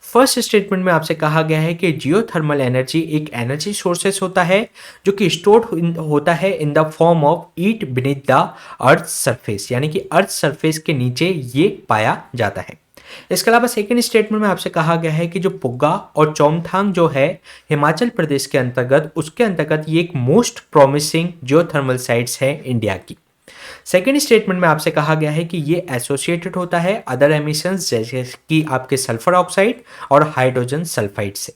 फर्स्ट स्टेटमेंट में आपसे कहा गया है कि जियोथर्मल एनर्जी एक एनर्जी सोर्सेस होता है जो कि स्टोर्ड होता है in the form of eat beneath the earth surface, यानी कि अर्थ सरफेस के नीचे ये पाया जाता है। इसके अलावा सेकेंड स्टेटमेंट में आपसे कहा गया है कि जो पुग्गा और चोमथांग जो है हिमाचल प्रदेश के अंतर्गत, उसके अंतर्गत ये एक मोस्ट प्रोमिसिंग जियोथर्मल साइट्स है इंडिया की। सेकेंड स्टेटमेंट में आपसे कहा गया है कि ये एसोसिएटेड होता है अदर एमिशंस जैसे कि आपके सल्फर ऑक्साइड और हाइड्रोजन सल्फाइड से।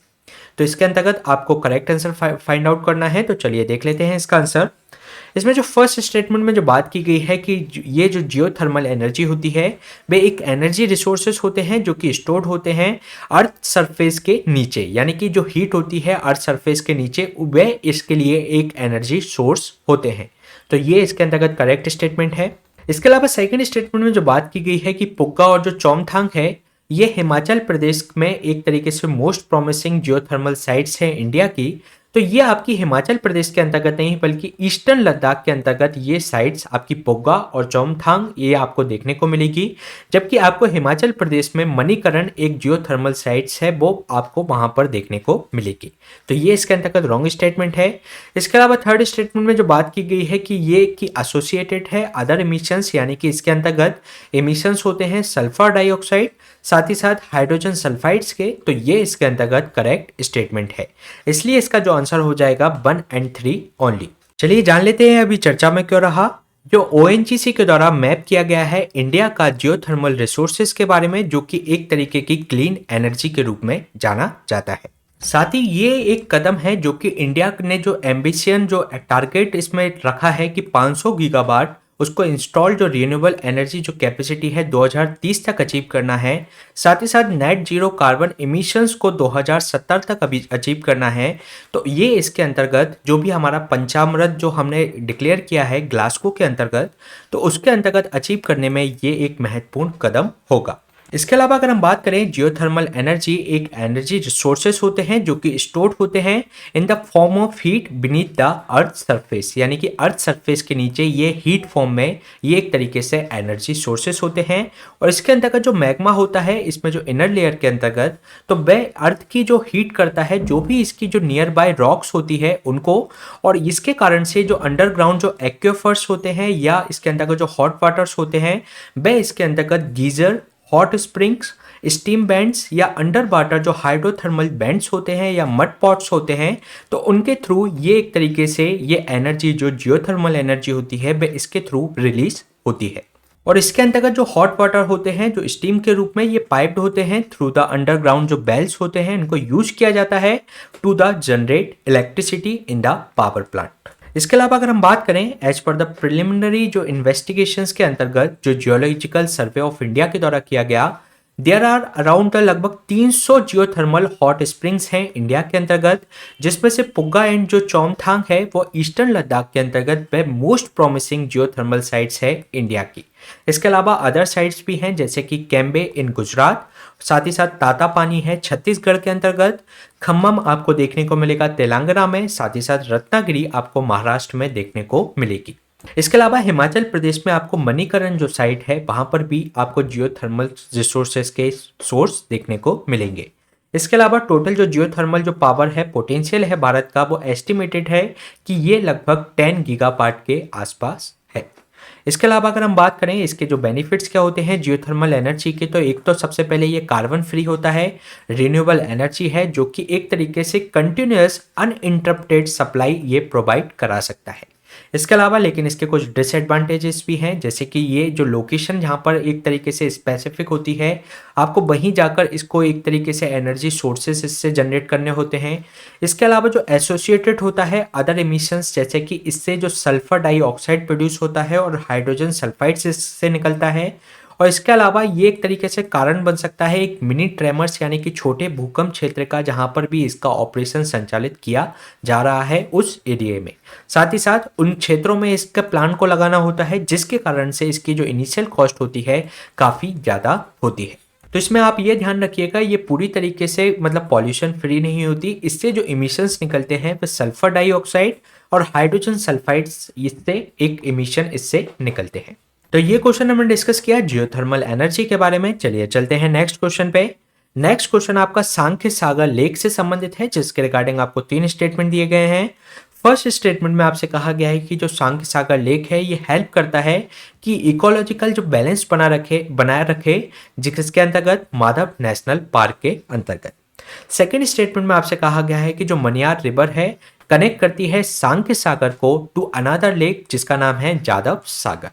तो इसके अंतर्गत आपको करेक्ट आंसर फाइंड आउट करना है। तो चलिए देख लेते हैं इसका आंसर। इसमें जो फर्स्ट स्टेटमेंट में जो बात की गई है कि ये जो जियोथर्मल एनर्जी होती है वे एक एनर्जी रिसोर्सेज होते हैं जो कि स्टोर्ड होते हैं अर्थ सरफेस के नीचे, यानी कि जो हीट होती है अर्थ सरफेस के नीचे वे इसके लिए एक एनर्जी सोर्स होते हैं। तो ये इसके अंतर्गत करेक्ट स्टेटमेंट है। इसके अलावा सेकंड स्टेटमेंट में जो बात की गई है कि पुग्गा और जो चोमथांग है ये हिमाचल प्रदेश में एक तरीके से मोस्ट प्रोमिसिंग जियोथर्मल साइट्स हैं इंडिया की। तो ये आपकी हिमाचल प्रदेश के अंतर्गत नहीं बल्कि ईस्टर्न लद्दाख के अंतर्गत ये साइट्स आपकी पुग्गा और चोमथांग ये आपको देखने को मिलेगी, जबकि आपको हिमाचल प्रदेश में मणिकरण एक जियोथर्मल साइट्स है वो आपको वहां पर देखने को मिलेगी। तो ये इसके अंतर्गत रॉन्ग स्टेटमेंट है। इसके अलावा थर्ड स्टेटमेंट में जो बात की गई है कि ये की एसोसिएटेड है अदर एमिशंस, यानी कि इसके अंतर्गत एमिशंस होते हैं सल्फर डाइऑक्साइड, साथ ही साथ हाइड्रोजन सल्फाइड्स के, तो ये इसके अंतर्गत करेक्ट स्टेटमेंट है। इसलिए इसका जो आंसर हो जाएगा 1 और 3 ओनली। चलिए जान लेते हैं अभी चर्चा में क्यों रहा। जो ओएनजीसी के द्वारा मैप किया गया है इंडिया का जियोथर्मल रिसोर्सेज के बारे में, जो कि एक तरीके की क्लीन एनर्जी के रूप में जाना जाता है। साथ ही ये एक कदम है जो कि इंडिया ने जो एम्बिशियन जो टारगेट इसमें रखा है कि 500 गीगावाट उसको इंस्टॉल जो रिन्यूएबल एनर्जी जो कैपेसिटी है 2030 तक अचीव करना है। साथ ही साथ नेट जीरो कार्बन इमिशंस को 2070 तक अभी अचीव करना है। तो ये इसके अंतर्गत जो भी हमारा पंचामृत जो हमने डिक्लेयर किया है ग्लासगो के अंतर्गत, तो उसके अंतर्गत अचीव करने में ये एक महत्वपूर्ण कदम होगा। इसके अलावा अगर हम बात करें, जियोथर्मल एनर्जी एक एनर्जी रिसोर्सेस होते हैं जो कि स्टोर्ड होते हैं in the form of heat beneath the earth surface, यानी कि अर्थ सरफेस के नीचे ये हीट फॉर्म में ये एक तरीके से एनर्जी सोर्सेस होते हैं। और इसके अंतर्गत जो मैग्मा होता है इसमें जो इनर लेयर के अंतर्गत, तो वह अर्थ की जो हीट करता है जो भी इसकी जो नियर बाय रॉक्स होती है उनको, और इसके कारण से जो अंडरग्राउंड जो एक्वेफर्स होते हैं या इसके अंतर्गत जो हॉट वाटर्स होते हैं वह इसके अंतर्गत geyser, hot springs, steam bands या अंडर वाटर जो हाइड्रोथर्मल बैंड्स होते हैं या मड पॉट्स होते हैं, तो उनके थ्रू ये एक तरीके से ये एनर्जी जो जियोथर्मल एनर्जी होती है वह इसके थ्रू रिलीज होती है। और इसके अंतर्गत जो हॉट वाटर होते हैं जो स्टीम के रूप में ये पाइप्ड होते हैं थ्रू द अंडरग्राउंड जो बेल्स होते हैं, इनको यूज किया जाता है to the generate electricity in the power plant. इसके अलावा अगर हम बात करें, एज पर द प्रिलिमिनरी जो इन्वेस्टिगेशंस के अंतर्गत जो जियोलॉजिकल सर्वे ऑफ इंडिया के द्वारा किया गया, देयर आर अराउंड लगभग 300 जियोथर्मल हॉट स्प्रिंग्स हैं इंडिया के अंतर्गत, जिसमें से पुग्गा एंड जो चौमथांग है वो ईस्टर्न लद्दाख के अंतर्गत वह मोस्ट प्रोमिसिंग जियोथर्मल साइट्स है इंडिया की। इसके अलावा अदर साइट्स भी हैं जैसे कि कैम्बे इन गुजरात, साथ ही साथ ताता पानी है छत्तीसगढ़ के अंतर्गत, खम्मम आपको देखने को मिलेगा तेलंगाना में, साथ ही साथ रत्नागिरी आपको महाराष्ट्र में देखने को मिलेगी। इसके अलावा हिमाचल प्रदेश में आपको मणिकरण जो साइट है वहां पर भी आपको जियोथर्मल रिसोर्सेज के सोर्स देखने को मिलेंगे। इसके अलावा टोटल जो जियोथर्मल जो पावर है पोटेंशियल है भारत का, वो एस्टिमेटेड है कि ये लगभग 10 गीगावाट के आसपास है। इसके अलावा अगर हम बात करें इसके जो बेनिफिट्स क्या होते हैं जियोथर्मल एनर्जी के, तो एक तो सबसे पहले ये कार्बन फ्री होता है, रिन्यूएबल एनर्जी है जो कि एक तरीके से कंटिन्यूअस अनइंटरप्टेड सप्लाई ये प्रोवाइड करा सकता है। इसके अलावा लेकिन इसके कुछ डिसएडवांटेजेस भी हैं, जैसे कि ये जो लोकेशन जहाँ पर एक तरीके से स्पेसिफिक होती है, आपको वहीं जाकर इसको एक तरीके से एनर्जी सोर्सेस इससे जनरेट करने होते हैं। इसके अलावा जो एसोसिएटेड होता है अदर एमिशंस, जैसे कि इससे जो सल्फर डाइऑक्साइड प्रोड्यूस होता है और हाइड्रोजन सल्फाइड इससे निकलता है। और इसके अलावा ये एक तरीके से कारण बन सकता है एक मिनी ट्रेमर्स यानी कि छोटे भूकंप क्षेत्र का, जहां पर भी इसका ऑपरेशन संचालित किया जा रहा है उस एरिया में। साथ ही साथ उन क्षेत्रों में इसके प्लांट को लगाना होता है, जिसके कारण से इसकी जो इनिशियल कॉस्ट होती है काफ़ी ज़्यादा होती है। तो इसमें आप ये ध्यान रखिएगा ये पूरी तरीके से मतलब पॉल्यूशन फ्री नहीं होती। इससे जो इमिशंस निकलते हैं वह सल्फर डाइऑक्साइड और हाइड्रोजन सल्फाइड्स, इससे एक इमिशन इससे निकलते हैं। तो ये क्वेश्चन हमने डिस्कस किया जियोथर्मल एनर्जी के बारे में। चलिए चलते हैं नेक्स्ट क्वेश्चन पे। नेक्स्ट क्वेश्चन आपका सांख्य सागर लेक से संबंधित है, जिसके रिगार्डिंग आपको 3 स्टेटमेंट दिए गए हैं। फर्स्ट स्टेटमेंट में आपसे कहा गया है कि जो सांख्य सागर लेक है ये हेल्प करता है कि इकोलॉजिकल जो बैलेंस बनाए रखे, जिसके अंतर्गत माधव नेशनल पार्क के अंतर्गत। सेकेंड स्टेटमेंट में आपसे कहा गया है कि जो मनियार रिवर है कनेक्ट करती है सांख्य सागर को टू अनदर लेक जिसका नाम है जादव सागर।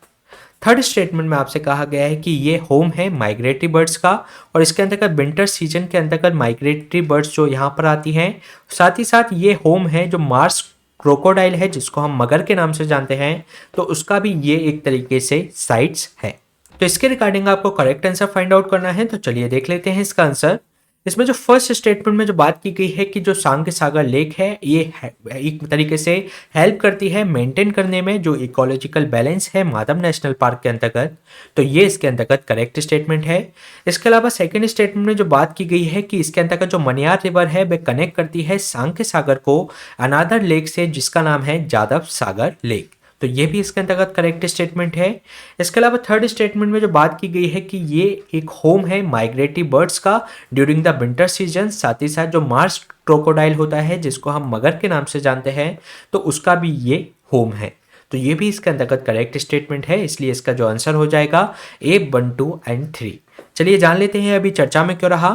थर्ड स्टेटमेंट में आपसे कहा गया है कि ये होम है माइग्रेटरी बर्ड्स का, और इसके अंतर्गत विंटर सीजन के अंतर्गत माइग्रेटरी बर्ड्स जो यहाँ पर आती हैं। साथ ही साथ ये होम है जो मार्स क्रोकोडाइल है जिसको हम मगर के नाम से जानते हैं, तो उसका भी ये एक तरीके से साइट्स है। तो इसके रिगार्डिंग आपको करेक्ट आंसर फाइंड आउट करना है, तो चलिए देख लेते हैं इसका आंसर। इसमें जो फर्स्ट स्टेटमेंट में जो बात की गई है कि जो सांख्य सागर लेक है ये एक तरीके से हेल्प करती है मेंटेन करने में जो इकोलॉजिकल बैलेंस है माधव नेशनल पार्क के अंतर्गत, तो ये इसके अंतर्गत करेक्ट स्टेटमेंट है। इसके अलावा सेकंड स्टेटमेंट में जो बात की गई है कि इसके अंतर्गत जो मनियार रिवर है वह कनेक्ट करती है सांख्य सागर को अनादर लेक से जिसका नाम है जादव सागर लेक, तो ये भी इसके अंतर्गत करेक्ट स्टेटमेंट है। इसके अलावा थर्ड स्टेटमेंट में जो बात की गई है कि ये एक होम है माइग्रेटरी बर्ड्स का ड्यूरिंग द विंटर सीजन, साथ ही साथ जो मार्स क्रोकोडाइल होता है जिसको हम मगर के नाम से जानते हैं, तो उसका भी ये होम है, तो ये भी इसके अंतर्गत करेक्ट स्टेटमेंट है। इसलिए इसका जो आंसर हो जाएगा A, 1, 2 एंड 3। चलिए जान लेते हैं अभी चर्चा में क्यों रहा।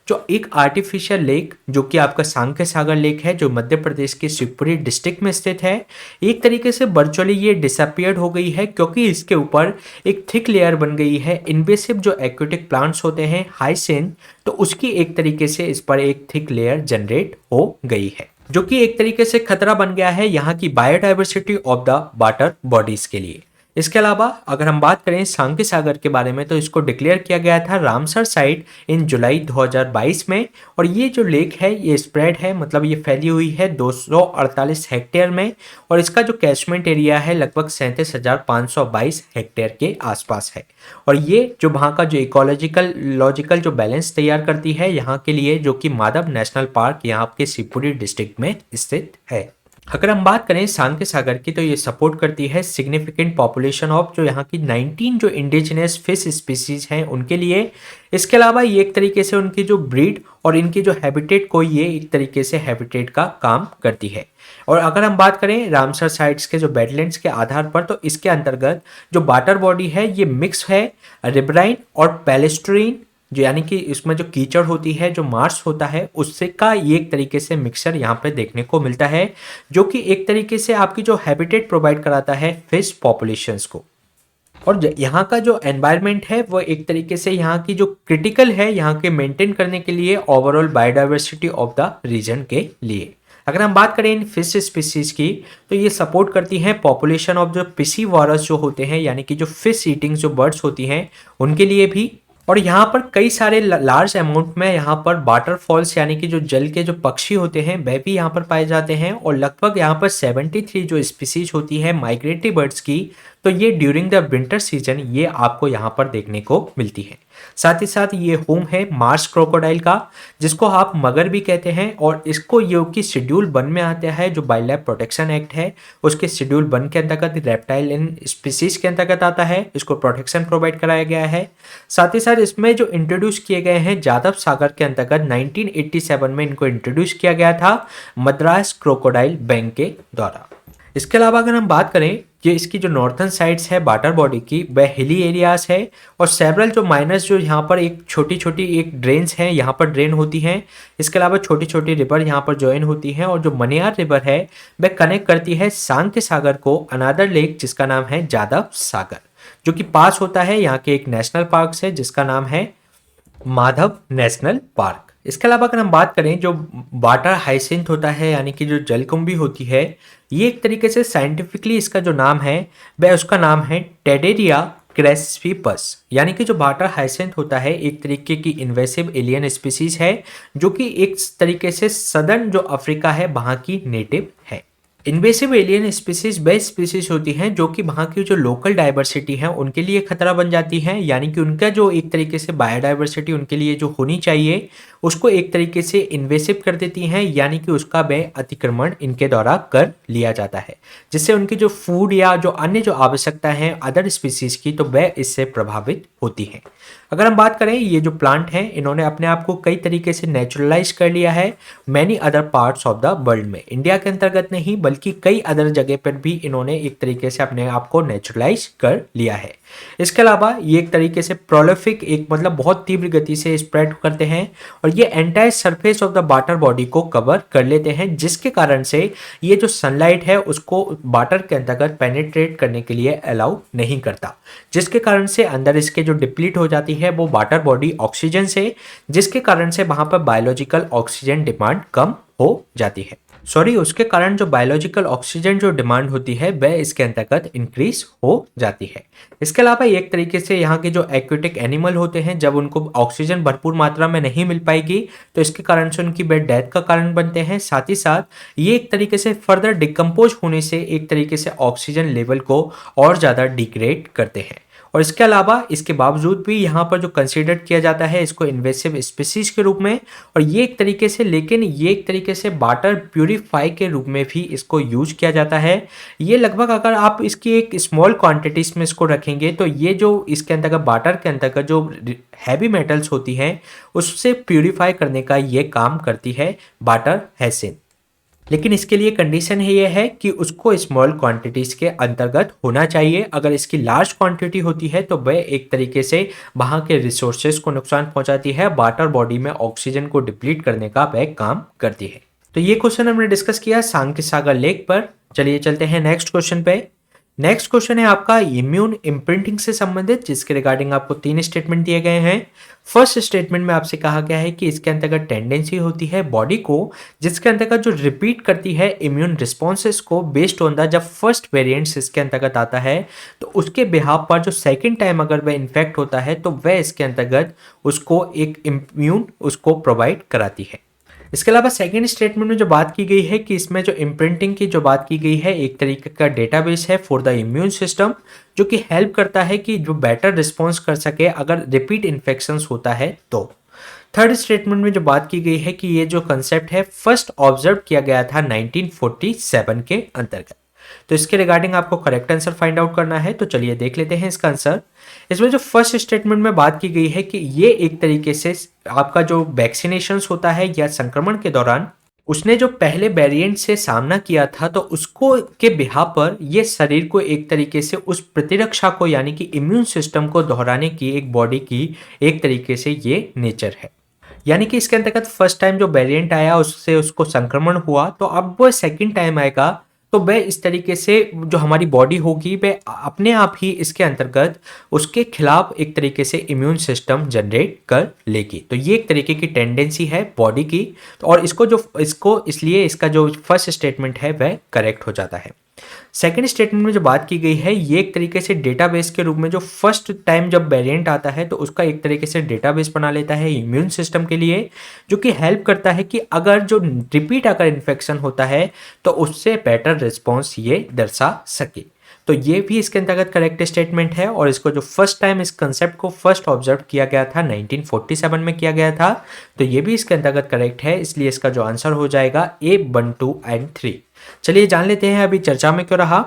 जो एक आर्टिफिशियल लेक जो कि आपका सांख्य सागर लेक है, जो मध्य प्रदेश के शिवपुरी डिस्ट्रिक्ट में स्थित है, एक तरीके से वर्चुअली ये डिसअपियर्ड हो गई है क्योंकि इसके ऊपर एक थिक लेयर बन गई है। इन्वेसिव जो एक्वेटिक प्लांट्स होते हैं हाइसिंथ, तो उसकी एक तरीके से इस पर एक थिक लेयर जनरेट हो गई है, जो कि एक तरीके से खतरा बन गया है यहाँ की biodiversity of the water bodies के लिए। इसके अलावा अगर हम बात करें सांकी सागर के बारे में, तो इसको डिक्लेयर किया गया था रामसर साइट इन जुलाई 2022 में। और ये जो लेक है ये स्प्रेड है, मतलब ये फैली हुई है 248 हेक्टेयर में, और इसका जो कैचमेंट एरिया है लगभग 37,522 हेक्टेयर के आसपास है। और ये जो वहाँ का जो इकोलॉजिकल लॉजिकल जो बैलेंस तैयार करती है यहाँ के लिए, जो कि माधव नेशनल पार्क यहाँ के शिवपुरी डिस्ट्रिक्ट में स्थित है। अगर हम बात करें सांके सागर की, तो ये सपोर्ट करती है सिग्निफिकेंट पॉपुलेशन ऑफ जो यहाँ की 19 जो इंडिजिनस फिश स्पीसीज हैं उनके लिए। इसके अलावा ये एक तरीके से उनकी जो ब्रीड और इनकी जो हैबिटेट को ये एक तरीके से हैबिटेट का काम करती है। और अगर हम बात करें रामसर साइट्स के जो वेटलैंड्स के आधार पर, तो इसके अंतर्गत जो वाटर बॉडी है ये मिक्स है रिबराइन और पैलेस्ट्रीन, जो यानी कि इसमें जो कीचड़ होती है, जो मार्स होता है, उससे का ये एक तरीके से मिक्सचर यहाँ पे देखने को मिलता है, जो कि एक तरीके से आपकी जो हैबिटेट प्रोवाइड कराता है फिश पॉपुलेशंस को। और यहाँ का जो एनवायरनमेंट है वो एक तरीके से यहाँ की जो क्रिटिकल है यहाँ के मेंटेन करने के लिए overall biodiversity of the region के लिए। अगर हम बात करें इन फिश स्पीसीज की, तो ये सपोर्ट करती हैं पॉपुलेशन ऑफ जो पिसीवोरस जो होते हैं, यानी कि जो फिश ईटिंग जो बर्ड्स होती हैं उनके लिए भी। और यहाँ पर कई सारे लार्ज अमाउंट में यहाँ पर वाटरफॉल्स यानी कि जो जल के जो पक्षी होते हैं वह भी यहाँ पर पाए जाते हैं। और लगभग यहाँ पर 73 जो स्पीसीज होती है माइग्रेटरी बर्ड्स की, तो ये ड्यूरिंग द विंटर सीजन ये आपको यहाँ पर देखने को मिलती है। साथ ही साथ ये होम है मार्स क्रोकोडाइल का, जिसको आप मगर भी कहते हैं। और इसको ये की शेड्यूल 1 में आता है, जो वाइल्ड लाइफ प्रोटेक्शन एक्ट है उसके शेड्यूल 1 के अंतर्गत रेप्टाइल इन स्पीसीज के अंतर्गत आता है, इसको प्रोटेक्शन प्रोवाइड कराया गया है। साथ ही साथ इसमें जो इंट्रोड्यूस किए गए हैं जादव सागर के अंतर्गत 1987 में इनको इंट्रोड्यूस किया गया था मद्रास क्रोकोडाइल बैंक के द्वारा। इसके अलावा अगर हम बात करें कि इसकी जो नॉर्थन साइड्स है वाटर बॉडी की, वह हिली एरियाज है। और सेवरल जो माइनस जो यहाँ पर एक छोटी छोटी एक ड्रेन्स हैं यहाँ पर ड्रेन होती हैं। इसके अलावा छोटी छोटी रिवर यहाँ पर ज्वाइन होती हैं। और जो मनियार रिवर है वह कनेक्ट करती है सांके सागर को अनादर लेक जिसका नाम है जादव सागर, जो कि पास होता है यहाँ के एक नेशनल पार्क से जिसका नाम है माधव नेशनल पार्क। इसके अलावा अगर हम बात करें जो वाटर हाइसिंथ होता है यानी कि जो जलकुंभी होती है, ये एक तरीके से साइंटिफिकली इसका जो नाम है वह उसका नाम है टेडेरिया क्रेस्पिपस, यानी कि जो वाटर हाइसिंथ होता है एक तरीके की इन्वेसिव एलियन स्पीसीज है, जो कि एक तरीके से सदर्न जो अफ्रीका है वहाँ की नेटिव है। इन्वेसिव एलियन स्पीसीज वह स्पीसीज होती हैं जो कि वहाँ की जो लोकल डाइवर्सिटी है उनके लिए खतरा बन जाती है, यानी कि उनका जो एक तरीके से बायोडाइवर्सिटी उनके लिए जो होनी चाहिए उसको एक तरीके से इन्वेसिव कर देती हैं, यानी कि उसका वह अतिक्रमण इनके द्वारा कर लिया जाता है, जिससे उनकी जो फूड या जो अन्य जो आवश्यकता है अदर स्पीसीज की, तो वह इससे प्रभावित होती है। अगर हम बात करें ये जो प्लांट हैं इन्होंने अपने आप को कई तरीके से नेचुरलाइज कर लिया है many other parts of the world में, इंडिया के अंतर्गत नहीं बल्कि कई अदर जगह पर भी इन्होंने एक तरीके से अपने आप को नेचुरलाइज कर लिया है। इसके अलावा ये एक तरीके से प्रोलिफिक एक मतलब बहुत तीव्र गति से स्प्रेड करते हैं और ये entire surface of the water body को कवर कर लेते हैं, जिसके कारण से ये जो सनलाइट है उसको वाटर के अंतर्गत पेनिट्रेट करने के लिए अलाउ नहीं करता, जिसके कारण से अंदर इसके जो डिप्लीट हो जाती है वो वाटर बॉडी ऑक्सीजन से, जिसके कारण से वहां पर बायोलॉजिकल ऑक्सीजन डिमांड कम हो जाती है। उसके कारण जो बायोलॉजिकल ऑक्सीजन जो डिमांड होती है वह इसके अंतर्गत इंक्रीज हो जाती है। इसके अलावा एक तरीके से यहाँ के जो एक्वेटिक एनिमल होते हैं जब उनको ऑक्सीजन भरपूर मात्रा में नहीं मिल पाएगी तो इसके कारण से उनकी बेड डेथ का कारण बनते हैं। साथ ही साथ ये एक तरीके से फर्दर डिकम्पोज होने से एक तरीके से ऑक्सीजन लेवल को और ज़्यादा डिग्रेड करते हैं। और इसके अलावा इसके बावजूद भी यहाँ पर जो कंसीडर किया जाता है इसको इन्वेसिव स्पीसीज के रूप में, और ये एक तरीके से लेकिन ये एक तरीके से वाटर प्यूरिफाई के रूप में भी इसको यूज किया जाता है। ये लगभग अगर आप इसकी एक स्मॉल क्वांटिटीज में इसको रखेंगे तो ये जो इसके अंतर्गत वाटर के अंतर्गत जो हैवी मेटल्स होती हैं उससे प्यूरिफाई करने का ये काम करती है वाटर हाइसिंथ। लेकिन इसके लिए कंडीशन है ये है कि उसको स्मॉल क्वांटिटीज के अंतर्गत होना चाहिए। अगर इसकी लार्ज क्वांटिटी होती है तो वह एक तरीके से वहाँ के रिसोर्सेज को नुकसान पहुंचाती है, वाटर बॉडी में ऑक्सीजन को डिप्लीट करने का वह काम करती है। तो ये क्वेश्चन हमने डिस्कस किया सांकिसागर लेक पर। चलिए चलते हैं नेक्स्ट क्वेश्चन पे। नेक्स्ट क्वेश्चन है आपका इम्यून इम्प्रिंटिंग से संबंधित, जिसके रिगार्डिंग आपको 3 स्टेटमेंट दिए गए हैं। फर्स्ट स्टेटमेंट में आपसे कहा गया है कि इसके अंतर्गत टेंडेंसी होती है बॉडी को, जिसके अंतर्गत जो रिपीट करती है इम्यून रिस्पॉन्सेस को बेस्ड ऑन द, जब फर्स्ट वेरिएंट्स इसके अंतर्गत आता है तो उसके बिहाफ पर जो सेकेंड टाइम अगर वह इन्फेक्ट होता है तो वह इसके अंतर्गत उसको एक इम्यून उसको प्रोवाइड कराती है। इसके अलावा सेकेंड स्टेटमेंट में जो बात की गई है कि इसमें जो इम्प्रिंटिंग की जो बात की गई है एक तरीके का डेटाबेस है फॉर द इम्यून सिस्टम, जो कि हेल्प करता है कि जो बेटर रिस्पॉन्स कर सके अगर रिपीट इन्फेक्शंस होता है तो। थर्ड स्टेटमेंट में जो बात की गई है कि ये जो कंसेप्ट है फर्स्ट ऑब्जर्व किया गया था 1947 के अंतर्गत। तो इसके रिगार्डिंग आपको करेक्ट आंसर फाइंड आउट करना है, तो चलिए देख लेते हैं इसका आंसर। इसमें जो फर्स्ट स्टेटमेंट में बात की गई है कि ये एक तरीके से आपका जो वैक्सीनेशन होता है या संक्रमण के दौरान उसने जो पहले वेरिएंट से सामना किया था तो उसको के बिहाफ पर ये शरीर को एक तरीके से उस प्रतिरक्षा को यानी कि इम्यून सिस्टम को दोहराने की एक बॉडी की एक तरीके से ये नेचर है। यानी कि इसके अंतर्गत फर्स्ट टाइम जो वेरिएंट आया उससे उसको संक्रमण हुआ, तो अब वो सेकंड टाइम आएगा तो वह इस तरीके से जो हमारी बॉडी होगी वह अपने आप ही इसके अंतर्गत उसके खिलाफ एक तरीके से इम्यून सिस्टम जनरेट कर लेगी। तो ये एक तरीके की टेंडेंसी है बॉडी की, तो और इसको इसलिए इसका जो फर्स्ट स्टेटमेंट है वह करेक्ट हो जाता है। सेकेंड स्टेटमेंट में जो बात की गई है ये एक तरीके से डेटाबेस के रूप में जो फर्स्ट टाइम जब वेरिएंट आता है तो उसका एक तरीके से डेटाबेस बना लेता है इम्यून सिस्टम के लिए, जो कि हेल्प करता है कि अगर जो रिपीट अगर इन्फेक्शन होता है तो उससे बेटर रिस्पॉन्स ये दर्शा सके। तो ये भी इसके अंतर्गत करेक्ट स्टेटमेंट है और इसको जो फर्स्ट टाइम इस कंसेप्ट को फर्स्ट ऑब्जर्व किया गया था 1947 में किया गया था, तो ये भी इसके अंतर्गत करेक्ट है। इसलिए इसका जो आंसर हो जाएगा A 1, 2 एंड 3। चलिए जान लेते हैं अभी चर्चा में क्यों रहा।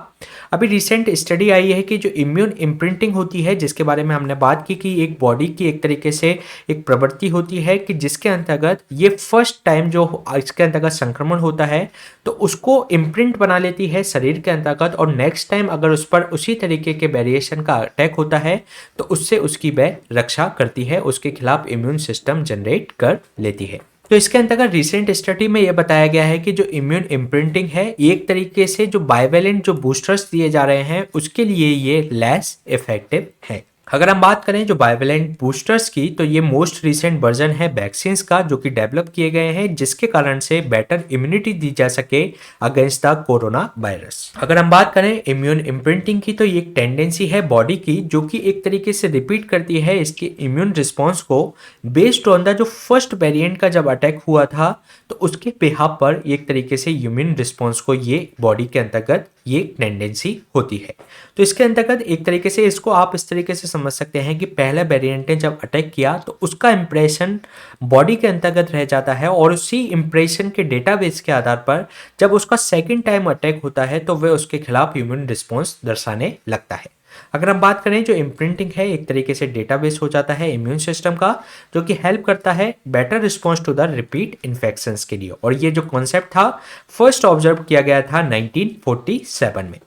अभी रिसेंट स्टडी आई है कि जो इम्यून इम्प्रिंटिंग होती है जिसके बारे में हमने बात की कि एक बॉडी की एक तरीके से एक प्रवृत्ति होती है कि जिसके अंतर्गत ये फर्स्ट टाइम जो इसके अंतर्गत संक्रमण होता है तो उसको इम्प्रिंट बना लेती है शरीर के अंतर्गत, और नेक्स्ट टाइम अगर उस पर उसी तरीके के वेरिएशन का अटैक होता है तो उससे उसकी वह रक्षा करती है, उसके खिलाफ इम्यून सिस्टम जनरेट कर लेती है। तो इसके अंतर्गत रिसेंट स्टडी में यह बताया गया है कि जो इम्यून इम्प्रिंटिंग है एक तरीके से जो बाइवेलेंट जो बूस्टर्स दिए जा रहे हैं उसके लिए ये लेस इफेक्टिव है। अगर हम बात करें जो बाइवेलेंट बूस्टर्स की तो ये मोस्ट रिसेंट वर्जन है वैक्सीन्स का जो कि डेवलप किए गए हैं जिसके कारण से बेटर इम्यूनिटी दी जा सके अगेंस्ट द कोरोना वायरस। अगर हम बात करें इम्यून इम्प्रिंटिंग की तो ये एक टेंडेंसी है बॉडी की जो कि एक तरीके से रिपीट करती है इसके इम्यून रिस्पॉन्स को बेस्ड ऑन द जो फर्स्ट वेरिएंट का जब अटैक हुआ था तो उसके बिहाफ पर एक तरीके से इम्यून रिस्पॉन्स को ये बॉडी के अंतर्गत ये टेंडेंसी होती है। तो इसके अंतर्गत एक तरीके से इसको आप इस तरीके से समझ सकते हैं कि पहला वेरिएंट ने जब अटैक किया तो उसका इंप्रेशन बॉडी के अंतर्गत रह जाता है और उसी इंप्रेशन के डेटाबेस के आधार पर जब उसका सेकंड टाइम अटैक होता है तो वह उसके खिलाफ इम्यून रिस्पॉन्स दर्शाने लगता है। अगर हम बात करें जो इम्प्रिंटिंग है एक तरीके से डेटाबेस हो जाता है इम्यून सिस्टम का जो कि हेल्प करता है better response to the repeat infections के लिए, और ये जो कॉन्सेप्ट था फर्स्ट ऑब्जर्व किया गया था 1947 में।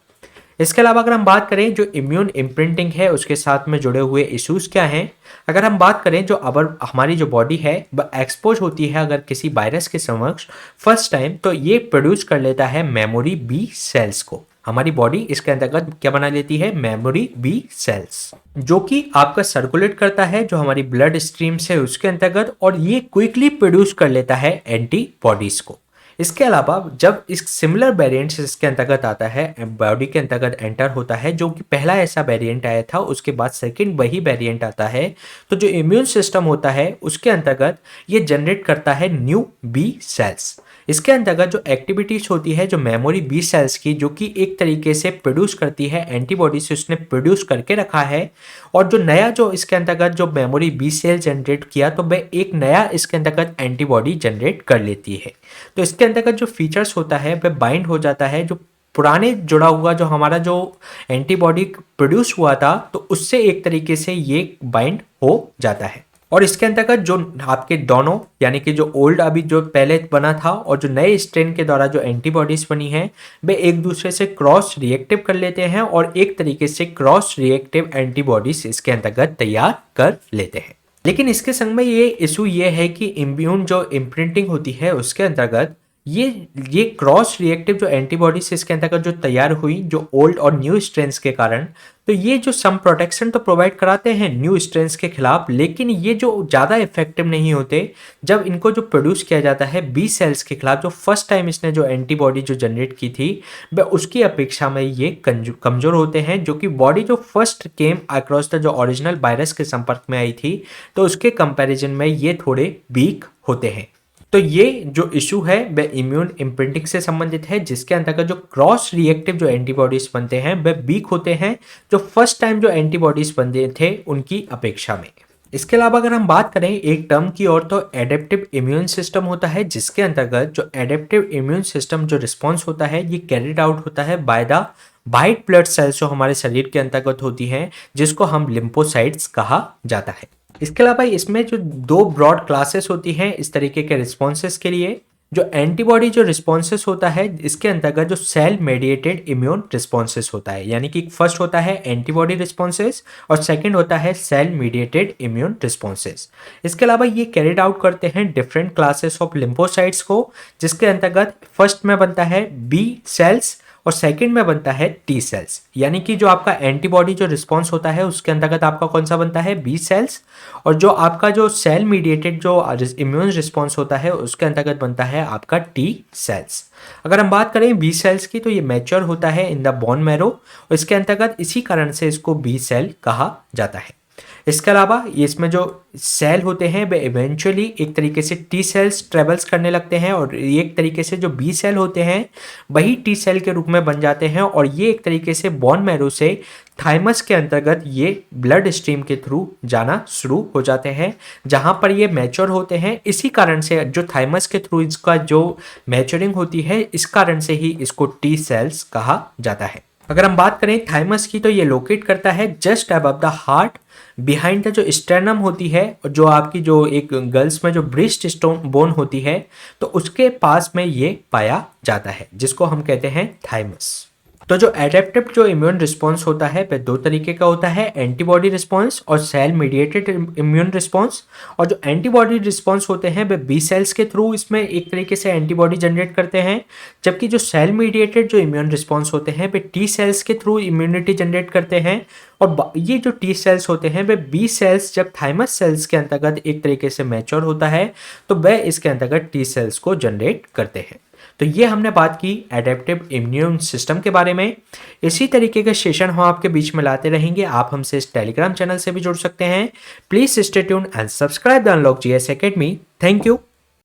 इसके अलावा अगर हम बात करें जो इम्यून इम्प्रिंटिंग है उसके साथ में जुड़े हुए इश्यूज क्या हैं, अगर हम बात करें जो हमारी जो बॉडी है वह एक्सपोज होती है अगर किसी वायरस के समक्ष फर्स्ट टाइम तो ये प्रोड्यूस कर लेता है मेमोरी बी सेल्स को। हमारी बॉडी इसके अंतर्गत क्या बना लेती है मेमोरी बी सेल्स जो कि आपका सर्कुलेट करता है जो हमारी ब्लड स्ट्रीम से उसके अंतर्गत, और ये क्विकली प्रोड्यूस कर लेता है एंटीबॉडीज को। इसके अलावा जब इस सिमिलर वेरिएंट्स इसके अंतर्गत आता है बॉडी के अंतर्गत एंटर होता है जो कि पहला ऐसा वेरिएंट आया था उसके बाद सेकंड वही वेरिएंट आता है तो जो इम्यून सिस्टम होता है उसके अंतर्गत ये जनरेट करता है न्यू बी सेल्स। इसके अंतर्गत जो एक्टिविटीज होती है जो मेमोरी बी सेल्स की जो कि एक तरीके से प्रोड्यूस करती है एंटीबॉडी से उसने प्रोड्यूस करके रखा है, और जो नया जो इसके अंतर्गत जो मेमोरी बी सेल जनरेट किया तो वह एक नया इसके अंतर्गत एंटीबॉडी जनरेट कर लेती है। तो इसके अंतर्गत जो फीचर्स होता है वह बाइंड हो जाता है जो पुराने जुड़ा हुआ जो हमारा जो एंटीबॉडी प्रोड्यूस हुआ था तो उससे एक तरीके से ये बाइंड हो जाता है। और इसके अंतर्गत जो आपके दोनों यानी कि जो ओल्ड अभी जो पहले बना था और जो नए स्ट्रेन के द्वारा जो एंटीबॉडीज बनी है वे एक दूसरे से क्रॉस रिएक्टिव कर लेते हैं और एक तरीके से क्रॉस रिएक्टिव एंटीबॉडीज इसके अंतर्गत तैयार कर लेते हैं। लेकिन इसके संग में ये इशू ये है कि इम्यून जो इम्प्रिंटिंग होती है उसके अंतर्गत ये क्रॉस रिएक्टिव जो एंटीबॉडीज इसके अंतर्गत जो तैयार हुई जो ओल्ड और न्यू स्ट्रेन्स के कारण, तो ये जो सम प्रोटेक्शन तो प्रोवाइड कराते हैं न्यू स्ट्रेन्स के खिलाफ, लेकिन ये जो ज़्यादा इफेक्टिव नहीं होते जब इनको जो प्रोड्यूस किया जाता है बी सेल्स के खिलाफ। जो फर्स्ट टाइम इसने जो एंटीबॉडी जो जनरेट की थी वह उसकी अपेक्षा में ये कमज़ोर होते हैं, जो कि बॉडी जो फर्स्ट केम अक्रॉस द जो ओरिजिनल वायरस के संपर्क में आई थी तो उसके कंपैरिजन में ये थोड़े वीक होते हैं। तो ये जो इशू है वह इम्यून इम्प्रिंटिंग से संबंधित है, जिसके अंतर्गत जो क्रॉस रिएक्टिव जो एंटीबॉडीज बनते हैं वह वीक होते हैं जो फर्स्ट टाइम जो एंटीबॉडीज बनते थे उनकी अपेक्षा में। इसके अलावा अगर हम बात करें एक टर्म की और, तो एडेप्टिव इम्यून सिस्टम होता है, जिसके अंतर्गत जो एडेप्टिव इम्यून सिस्टम जो रिस्पॉन्स होता है ये कैरिड आउट होता है by the white blood cells जो हमारे शरीर के अंतर्गत होती हैं, जिसको हम लिम्फोसाइट्स कहा जाता है। इसके अलावा इसमें जो दो ब्रॉड क्लासेस होती हैं इस तरीके के रिस्पॉन्सेस के लिए। जो एंटीबॉडी जो रिस्पॉन्सेस होता है इसके अंतर्गत जो सेल मेडिएटेड इम्यून रिस्पॉन्सेस होता है, यानी कि फर्स्ट होता है एंटीबॉडी रिस्पॉन्सेस और सेकंड होता है सेल मेडिएटेड इम्यून रिस्पॉन्सेस। इसके अलावा ये कैरिड आउट करते हैं डिफरेंट क्लासेस ऑफ लिम्फोसाइट्स को, जिसके अंतर्गत फर्स्ट में बनता है बी सेल्स और सेकंड में बनता है टी सेल्स। यानी कि जो आपका एंटीबॉडी जो रिस्पॉन्स होता है उसके अंतर्गत आपका कौन सा बनता है बी सेल्स, और जो आपका जो सेल मीडिएटेड जो इम्यून रिस्पॉन्स होता है उसके अंतर्गत बनता है आपका टी सेल्स। अगर हम बात करें बी सेल्स की तो ये मैच्योर होता है इन द बोन मैरो और इसके अंतर्गत इसी कारण से इसको बी सेल कहा जाता है। इसके अलावा इसमें जो सेल होते हैं वे इवेंचुअली एक तरीके से टी सेल्स ट्रेवल्स करने लगते हैं और एक तरीके से जो बी सेल होते हैं वही टी सेल के रूप में बन जाते हैं और ये एक तरीके से बोन मैरो से थाइमस के अंतर्गत ये ब्लड स्ट्रीम के थ्रू जाना शुरू हो जाते हैं, जहां पर ये मैच्योर होते हैं। इसी कारण से जो थाइमस के थ्रू इसका जो मैच्योरिंग होती है इस कारण से ही इसको टी सेल्स कहा जाता है। अगर हम बात करें थाइमस की तो ये लोकेट करता है just above the heart behind the जो स्टर्नम होती है और जो आपकी जो एक गर्ल्स में जो ब्रेस्ट स्टोन बोन होती है तो उसके पास में ये पाया जाता है, जिसको हम कहते हैं थाइमस। तो जो एडेप्टिव जो इम्यून रिस्पॉन्स होता है वह दो तरीके का होता है, एंटीबॉडी रिस्पॉन्स और सेल मीडिएटेड इम्यून रिस्पॉन्स। और जो एंटीबॉडी रिस्पॉन्स होते हैं वह बी सेल्स के थ्रू इसमें एक तरीके से एंटीबॉडी जनरेट करते हैं, जबकि जो सेल मीडिएटेड जो इम्यून रिस्पॉन्स होते हैं वे टी सेल्स के थ्रू इम्यूनिटी जनरेट करते हैं। और ये जो टी सेल्स होते हैं वे बी सेल्स जब थाइमस सेल्स के अंतर्गत एक तरीके से मैच्योर होता है तो वह इसके अंतर्गत टी सेल्स को जनरेट करते हैं। तो ये हमने बात की एडेप्टिव इम्यून सिस्टम के बारे में। इसी तरीके के सेशन हम आपके बीच में लाते रहेंगे। आप हमसे इस टेलीग्राम चैनल से भी जुड़ सकते हैं। Please stay tuned and subscribe the unlock GS academy. Thank you.